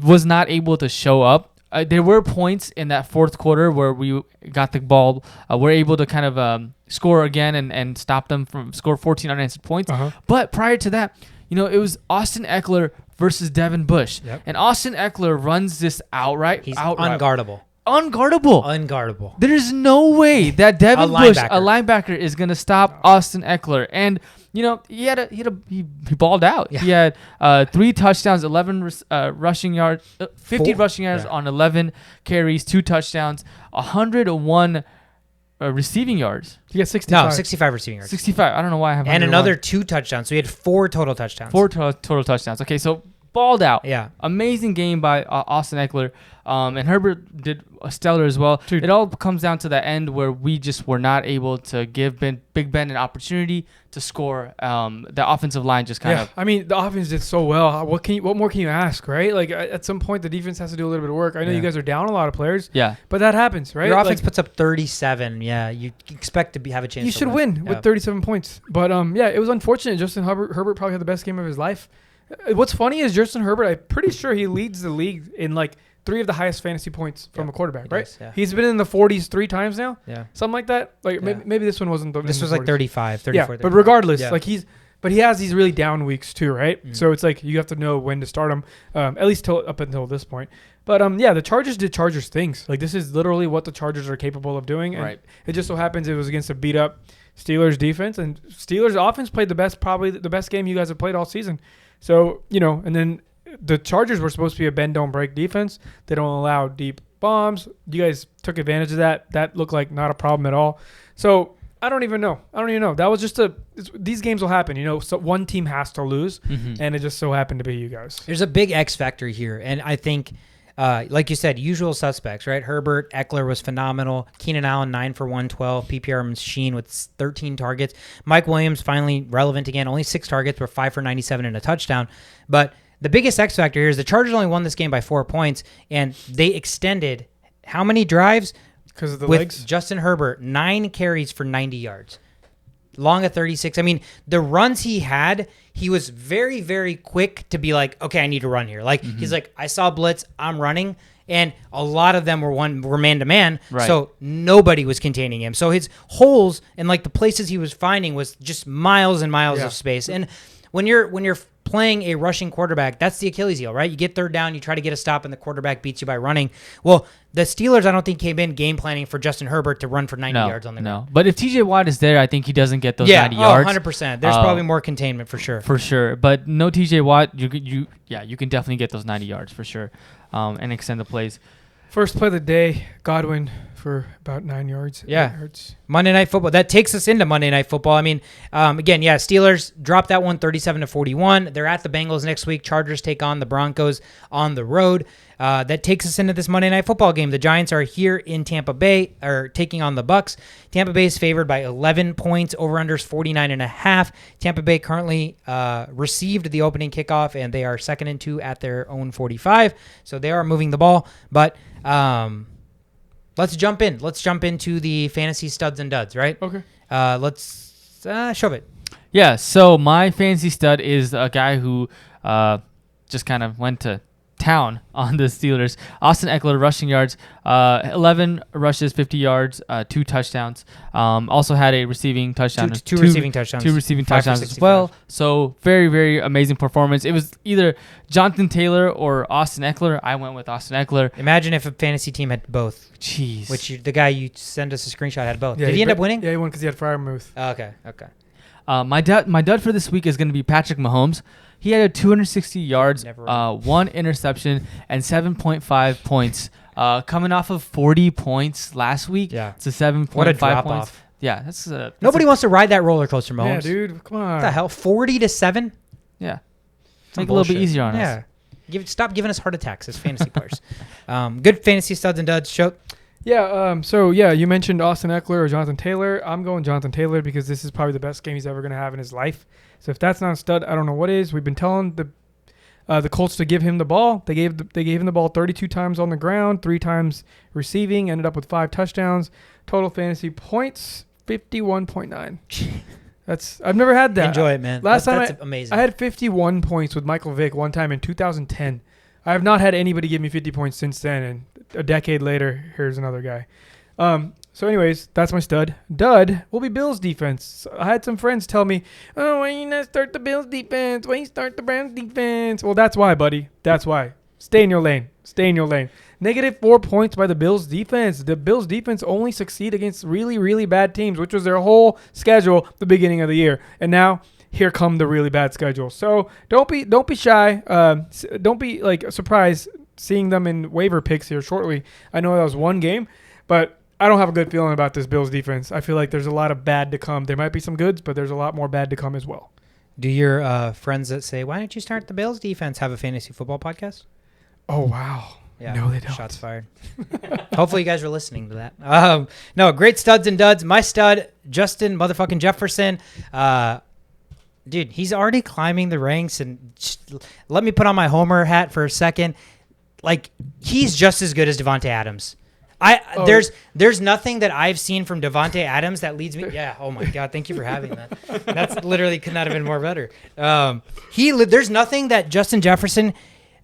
[SPEAKER 2] was not able to show up. There were points in that fourth quarter where we got the ball. We're able to kind of score again and stop them from score 14 unanswered points. But prior to that, it was Austin Eckler versus Devin Bush. And Austin Eckler runs this outright.
[SPEAKER 1] He's unguardable.
[SPEAKER 2] unguardable. There's no way that Devin Bush, a linebacker, is gonna stop Austin Eckler. And he balled out. Yeah. He had 3 touchdowns, 11 rushing yards, 50 rushing yards on 11 carries, 2 touchdowns, 101 receiving yards.
[SPEAKER 3] He got 65.
[SPEAKER 1] No, 65 receiving yards.
[SPEAKER 2] 65. I don't know why I have.
[SPEAKER 1] And another 2 touchdowns. So he had 4 total touchdowns.
[SPEAKER 2] 4 total touchdowns. Okay, so balled out.
[SPEAKER 1] Yeah.
[SPEAKER 2] Amazing game by Austin Eckler. And Herbert did stellar as well. Dude. It all comes down to the end where we just were not able to give Big Ben an opportunity to score. The offensive line just kind of.
[SPEAKER 3] I mean, the offense did so well. What more can you ask, right? Like at some point, the defense has to do a little bit of work. I know you guys are down a lot of players.
[SPEAKER 2] Yeah.
[SPEAKER 3] But that happens, right?
[SPEAKER 1] Your offense puts up 37. Yeah, you expect to have a chance.
[SPEAKER 3] You should win with 37 points. But it was unfortunate. Justin Herbert probably had the best game of his life. What's funny is Justin Herbert, I'm pretty sure he leads the league in like 3 of the highest fantasy points from a quarterback, right?
[SPEAKER 1] Yeah.
[SPEAKER 3] He's been in the 40s 3 times now.
[SPEAKER 1] Yeah.
[SPEAKER 3] Something like that. Like maybe this one wasn't.
[SPEAKER 1] This was like 35, 34.
[SPEAKER 3] Yeah,
[SPEAKER 1] 35.
[SPEAKER 3] but regardless, but he has these really down weeks too, right?
[SPEAKER 1] Mm.
[SPEAKER 3] So it's like you have to know when to start him, at least up until this point. But the Chargers did Chargers things. Like this is literally what the Chargers are capable of doing. And it just so happens it was against a beat up Steelers defense, and Steelers offense played probably the best game you guys have played all season. So, and then the Chargers were supposed to be a bend, don't break defense. They don't allow deep bombs. You guys took advantage of that. That looked like not a problem at all. So, I don't even know. That was just these games will happen, so one team has to lose, and it just so happened to be you guys.
[SPEAKER 1] There's a big X factor here, and I think, like you said, usual suspects, right? Herbert, Eckler was phenomenal. Keenan Allen, 9 for 112. PPR machine with 13 targets. Mike Williams, finally relevant again. Only 6 targets, but 5 for 97 and a touchdown. But the biggest X factor here is the Chargers only won this game by 4 points, and they extended how many drives?
[SPEAKER 3] Because of the
[SPEAKER 1] with
[SPEAKER 3] legs?
[SPEAKER 1] Justin Herbert, 9 carries for 90 yards. Long at 36. I mean, the runs he had, he was very, very quick to be like, okay, I need to run here. Like, he's like, I saw blitz, I'm running. And a lot of them were man-to-man, so nobody was containing him. So his holes and, like, the places he was finding was just miles and miles of space. And when you're playing a rushing quarterback, that's the Achilles heel, right? You get third down, you try to get a stop, and the quarterback beats you by running. Well, the Steelers, I don't think, came in game planning for Justin Herbert to run for 90 yards on the ground.
[SPEAKER 2] No, but if TJ Watt is there, I think he doesn't get those 90 yards.
[SPEAKER 1] 100%. There's probably more containment for sure.
[SPEAKER 2] For sure. But no TJ Watt, you can definitely get those 90 yards for sure and extend the plays.
[SPEAKER 3] First play of the day, Godwin for about 9 yards.
[SPEAKER 1] Yeah. Monday Night Football. That takes us into Monday Night Football. I mean, again, Steelers dropped that one 37-41. They're at the Bengals next week. Chargers take on the Broncos on the road. That takes us into this Monday Night Football game. The Giants are here in Tampa Bay, or taking on the Bucs. Tampa Bay is favored by 11 points. Over-unders 49.5. Tampa Bay currently received the opening kickoff, and they are 2nd and 2 at their own 45. So they are moving the ball. But let's jump in. Let's jump into the fantasy studs and duds, right?
[SPEAKER 3] Okay.
[SPEAKER 1] Let's shove it.
[SPEAKER 2] Yeah, so my fantasy stud is a guy who just kind of went to town on the Steelers. Austin Eckler, rushing yards, 11 rushes, 50 yards, 2 touchdowns. Also had a receiving touchdown.
[SPEAKER 1] Two receiving touchdowns.
[SPEAKER 2] 2 receiving touchdowns as well. So very, very amazing performance. It was either Jonathan Taylor or Austin Eckler. I went with Austin Eckler.
[SPEAKER 1] Imagine if a fantasy team had both.
[SPEAKER 2] Jeez.
[SPEAKER 1] The guy you send us a screenshot had both.
[SPEAKER 3] Yeah,
[SPEAKER 1] Did he end up winning?
[SPEAKER 3] Yeah, he won because he had Freiermuth.
[SPEAKER 1] Oh, okay.
[SPEAKER 2] My dud for this week is going to be Patrick Mahomes. He had 260 yards, 1 interception, and 7.5 points. Coming off of 40 points last week, it's a 7.5
[SPEAKER 1] what a drop
[SPEAKER 2] points.
[SPEAKER 1] Off.
[SPEAKER 2] Yeah,
[SPEAKER 1] nobody wants to ride that roller coaster, Mahomes.
[SPEAKER 3] Yeah, dude, come on.
[SPEAKER 1] What the hell, 40-7?
[SPEAKER 2] Yeah, make it a little bit easier on us.
[SPEAKER 1] Stop giving us heart attacks as fantasy players. Good fantasy studs and duds. Show.
[SPEAKER 3] Yeah, you mentioned Austin Eckler or Jonathan Taylor. I'm going Jonathan Taylor because this is probably the best game he's ever going to have in his life. So if that's not a stud, I don't know what is. We've been telling the Colts to give him the ball. They gave him the ball 32 times on the ground, 3 times receiving, ended up with 5 touchdowns. Total fantasy points, 51.9. I've never had that.
[SPEAKER 1] Enjoy it, man.
[SPEAKER 3] That's
[SPEAKER 1] amazing.
[SPEAKER 3] I had 51 points with Michael Vick one time in 2010. I have not had anybody give me 50 points since then, and a decade later, here's another guy. So anyways, that's my stud. Dud will be Bills defense. I had some friends tell me, oh, why you not start the Bills defense? Why you start the Browns defense? Well, that's why, buddy. That's why. Stay in your lane. -4 points by the Bills defense. The Bills defense only succeed against really, really bad teams, which was their whole schedule at the beginning of the year. And now here come the really bad schedule. So don't be shy. Don't be like surprised seeing them in waiver picks here shortly. I know that was one game, but I don't have a good feeling about this Bills defense. I feel like there's a lot of bad to come. There might be some goods, but there's a lot more bad to come as well.
[SPEAKER 1] Do your friends that say, why don't you start the Bills defense, have a fantasy football podcast?
[SPEAKER 3] Oh, wow.
[SPEAKER 1] Yeah,
[SPEAKER 3] no, they don't.
[SPEAKER 1] Shots fired. Hopefully you guys are listening to that. No, great studs and duds. My stud, Justin motherfucking Jefferson. Dude, he's already climbing the ranks. And let me put on my Homer hat for a second. Like, he's just as good as Devontae Adams. There's nothing that I've seen from Devontae Adams that leads me. Yeah. Oh my God. Thank you for having that. That's literally could not have been more better. There's nothing that Justin Jefferson.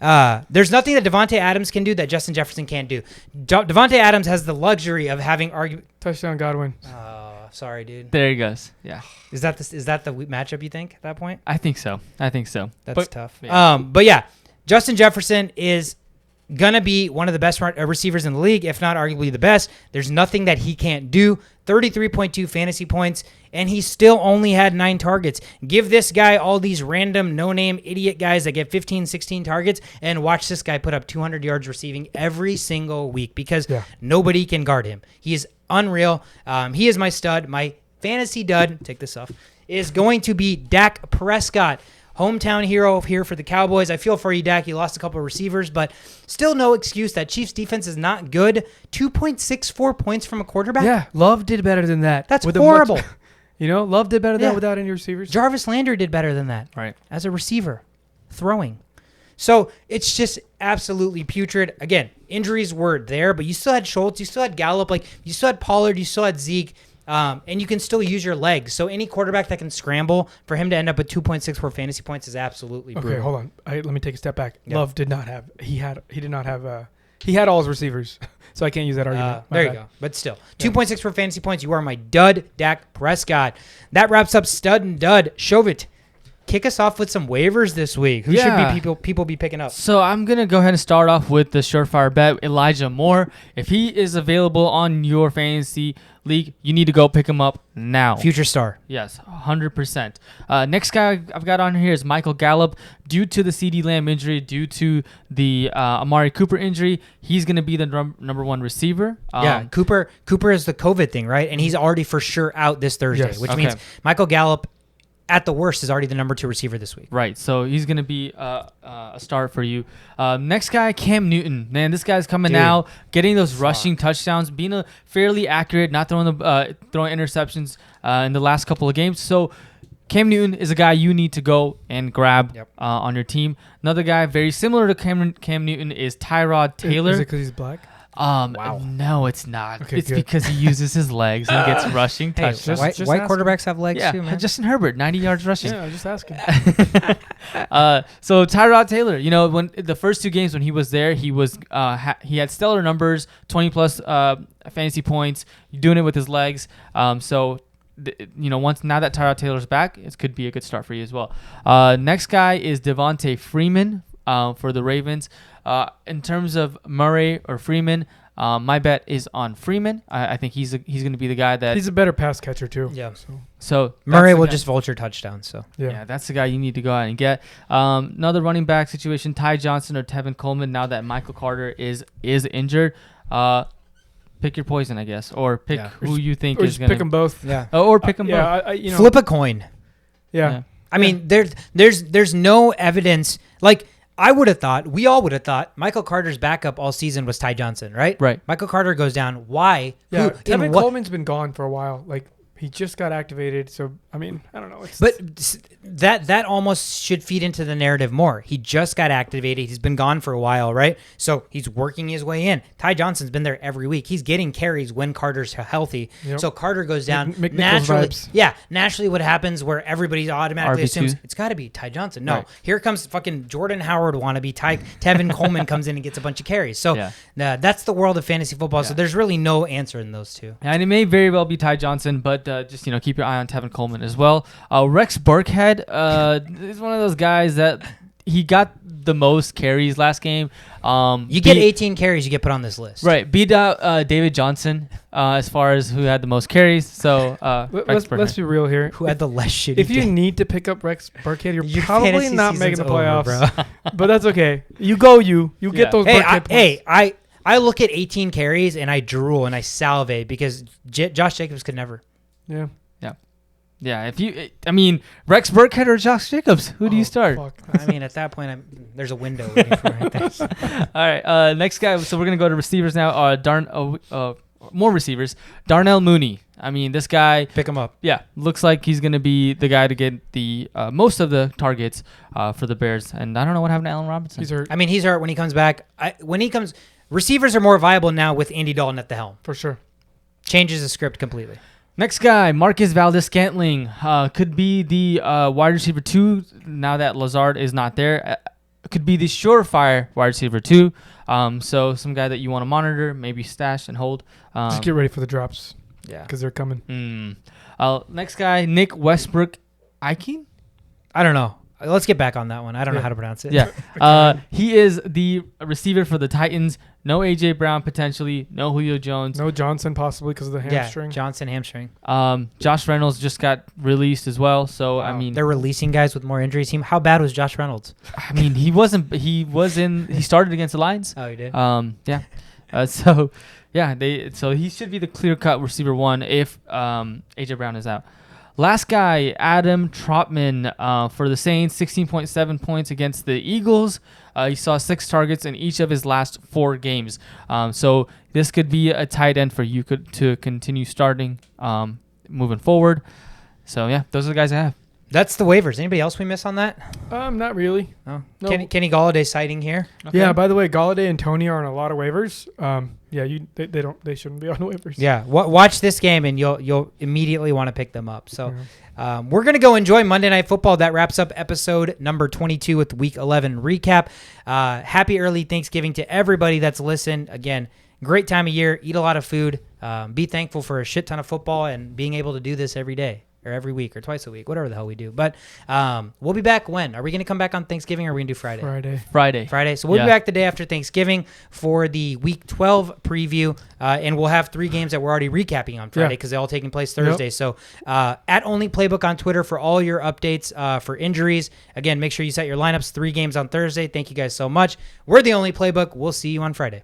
[SPEAKER 1] There's nothing that Devontae Adams can do that Justin Jefferson can't do. Devontae Adams has the luxury of having
[SPEAKER 3] touchdown Godwin.
[SPEAKER 1] Oh, sorry, dude.
[SPEAKER 2] There he goes. Yeah.
[SPEAKER 1] Is that the matchup you think at that point?
[SPEAKER 2] I think so.
[SPEAKER 1] That's tough.
[SPEAKER 2] Yeah.
[SPEAKER 1] But yeah, Justin Jefferson is gonna be one of the best receivers in the league, if not arguably the best. There's nothing that he can't do. 33.2 fantasy points, and he still only had 9 targets. Give this guy all these random, no-name idiot guys that get 15, 16 targets, and watch this guy put up 200 yards receiving every single week because nobody can guard him. He is unreal. He is my stud. My fantasy dud, take this off, is going to be Dak Prescott. Hometown hero here for the Cowboys. I feel for you, Dak. You lost a couple of receivers, but still no excuse that Chiefs defense is not good. 2.64 points from a quarterback?
[SPEAKER 3] Yeah, Love did better than that.
[SPEAKER 1] That's horrible.
[SPEAKER 3] Love did better than that without any receivers.
[SPEAKER 1] Jarvis Landry did better than that.
[SPEAKER 2] Right.
[SPEAKER 1] As a receiver, throwing. So it's just absolutely putrid. Again, injuries were there, but you still had Schultz, you still had Gallup, you still had Pollard, you still had Zeke. And you can still use your legs. So any quarterback that can scramble, for him to end up with 2.64 fantasy points is absolutely brutal.
[SPEAKER 3] Okay, hold on. Let me take a step back. Yep. Love did not have. He had all his receivers, so I can't use that argument.
[SPEAKER 1] There you go. But still, 2.64 fantasy points. You are my dud, Dak Prescott. That wraps up Stud and Dud. Shovit, kick us off with some waivers this week. Who should people be picking up?
[SPEAKER 2] So I'm going to go ahead and start off with the surefire bet, Elijah Moore. If he is available on your fantasy league, you need to go pick him up now.
[SPEAKER 1] Future star.
[SPEAKER 2] Yes, 100%. Next guy I've got on here is Michael Gallup. Due to the CeeDee Lamb injury, due to the Amari Cooper injury, he's going to be the number one receiver.
[SPEAKER 1] Cooper is the COVID thing, right? And he's already for sure out this Thursday, which means Michael Gallup, at the worst, is already the number 2 receiver this week.
[SPEAKER 2] Right, so he's going to be a start for you. Next guy, Cam Newton. Man, this guy's coming out, getting those rushing touchdowns, being fairly accurate, not throwing interceptions in the last couple of games. So Cam Newton is a guy you need to go and grab on your team. Another guy very similar to Cam Newton is Tyrod Taylor.
[SPEAKER 3] Is it because he's black?
[SPEAKER 2] Wow. No, it's not.
[SPEAKER 3] Okay,
[SPEAKER 2] it's
[SPEAKER 3] good.
[SPEAKER 2] because he uses his legs and gets rushing touchdowns.
[SPEAKER 1] White quarterbacks have legs too, man.
[SPEAKER 2] Justin Herbert, 90 yards rushing.
[SPEAKER 3] Yeah, I'm just asking.
[SPEAKER 2] So Tyrod Taylor, when the first 2 games when he was there, he was he had stellar numbers, 20 plus fantasy points, doing it with his legs. Now that Tyrod Taylor's back, it could be a good start for you as well. Next guy is Devontae Freeman for the Ravens. In terms of Murray or Freeman, my bet is on Freeman. I think he's going to be the guy that
[SPEAKER 3] he's a better pass catcher too.
[SPEAKER 1] Yeah.
[SPEAKER 2] So
[SPEAKER 1] Murray will just vulture touchdowns. So
[SPEAKER 2] yeah, that's the guy you need to go out and get. Another running back situation: Ty Johnson or Tevin Coleman. Now that Michael Carter is injured, pick your poison, I guess, or pick who you think is going to
[SPEAKER 3] pick them both.
[SPEAKER 1] Yeah,
[SPEAKER 2] or pick them both.
[SPEAKER 1] Flip a coin.
[SPEAKER 3] Yeah.
[SPEAKER 1] I mean, there's no evidence. We all would have thought Michael Carter's backup all season was Ty Johnson, right?
[SPEAKER 2] Right.
[SPEAKER 1] Michael Carter goes down. Why?
[SPEAKER 3] Yeah. Tevin Coleman's been gone for a while. He just got activated, so I mean, I don't know.
[SPEAKER 1] But that almost should feed into the narrative more. He just got activated. He's been gone for a while, right? So he's working his way in. Ty Johnson's been there every week. He's getting carries when Carter's healthy. Yep. So Carter goes down. Naturally what happens where everybody automatically
[SPEAKER 2] RB2.
[SPEAKER 1] assumes it's got to be Ty Johnson. No,
[SPEAKER 2] right.
[SPEAKER 1] Here comes fucking Jordan Howard wannabe. Tevin Coleman comes in and gets a bunch of carries. So that's the world of fantasy football. Yeah. So there's really no answer in those two.
[SPEAKER 2] And it may very well be Ty Johnson, but just keep your eye on Tevin Coleman as well. Rex Burkhead is one of those guys that he got the most carries last game.
[SPEAKER 1] You get 18 carries, you get put on this list.
[SPEAKER 2] Right, beat out David Johnson as far as who had the most carries. So
[SPEAKER 3] let's be real here.
[SPEAKER 1] Who had the less shitty
[SPEAKER 3] If you
[SPEAKER 1] day.
[SPEAKER 3] need to pick up Rex Burkhead, you're
[SPEAKER 1] Your
[SPEAKER 3] probably
[SPEAKER 1] fantasy
[SPEAKER 3] not making the
[SPEAKER 1] season's over,
[SPEAKER 3] playoffs.
[SPEAKER 1] bro.
[SPEAKER 3] But that's okay. You get those Burkhead points.
[SPEAKER 1] I look at 18 carries and I drool and I salivate because Josh Jacobs could never.
[SPEAKER 3] Yeah.
[SPEAKER 2] Yeah, Rex Burkhead or Josh Jacobs, who do you start?
[SPEAKER 3] Fuck.
[SPEAKER 1] I mean, at that point, there's a window waiting for right there.
[SPEAKER 2] All right, next guy. So we're gonna go to receivers now. More receivers. Darnell Mooney. I mean, this guy.
[SPEAKER 1] Pick him up.
[SPEAKER 2] Yeah, looks like he's gonna be the guy to get the most of the targets for the Bears. And I don't know what happened to Allen Robinson.
[SPEAKER 3] He's hurt.
[SPEAKER 1] I mean, he's hurt when he comes back. Receivers are more viable now with Andy Dalton at the helm.
[SPEAKER 3] For sure.
[SPEAKER 1] Changes the script completely.
[SPEAKER 2] Next guy, Marcus Valdez-Scantling, could be the wide receiver 2 now that Lazard is not there. Could be the surefire wide receiver 2. So some guy that you want to monitor, maybe stash and hold.
[SPEAKER 3] Just get ready for the drops.
[SPEAKER 1] Yeah.
[SPEAKER 3] Because they're coming.
[SPEAKER 2] Next guy, Nick Westbrook-Ikhine?
[SPEAKER 1] I don't know. Let's get back on that one. I don't know how to pronounce it.
[SPEAKER 2] Yeah. He is the receiver for the Titans. No A.J. Brown potentially. No Julio Jones.
[SPEAKER 3] No Johnson possibly because of the hamstring.
[SPEAKER 1] Yeah, Johnson hamstring.
[SPEAKER 2] Josh Reynolds just got released as well. So,
[SPEAKER 1] Wow.
[SPEAKER 2] I mean.
[SPEAKER 1] They're releasing guys with more injuries. How bad was Josh Reynolds?
[SPEAKER 2] I mean, he started against the Lions.
[SPEAKER 1] Oh, he did?
[SPEAKER 2] Yeah. So he should be the clear-cut receiver 1 if A.J. Brown is out. Last guy, Adam Trotman for the Saints, 16.7 points against the Eagles. He saw 6 targets in each of his last 4 games. So this could be a tight end for you to continue starting moving forward. So, yeah, those are the guys I have.
[SPEAKER 1] That's the waivers. Anybody else we miss on that?
[SPEAKER 3] Not really.
[SPEAKER 1] No.
[SPEAKER 3] No.
[SPEAKER 1] Kenny Galladay sighting here.
[SPEAKER 2] Okay.
[SPEAKER 3] Yeah. By the way, Galladay and Tony are on a lot of waivers. They shouldn't be on waivers.
[SPEAKER 1] Yeah. Watch this game and you'll immediately want to pick them up. So we're gonna go enjoy Monday Night Football. That wraps up episode number 22 with Week 11 recap. Happy early Thanksgiving to everybody that's listened. Again, great time of year. Eat a lot of food. Be thankful for a shit ton of football and being able to do this every day. Or every week or twice a week, whatever the hell we do. But we'll be back when? Are we going to come back on Thanksgiving or are we going to do Friday?
[SPEAKER 2] Friday.
[SPEAKER 1] So we'll be back the day after Thanksgiving for the Week 12 preview. And we'll have 3 games that we're already recapping on Friday because they're all taking place Thursday. Yep. So at Only Playbook on Twitter for all your updates for injuries. Again, make sure you set your lineups. 3 games on Thursday. Thank you guys so much. We're the Only Playbook. We'll see you on Friday.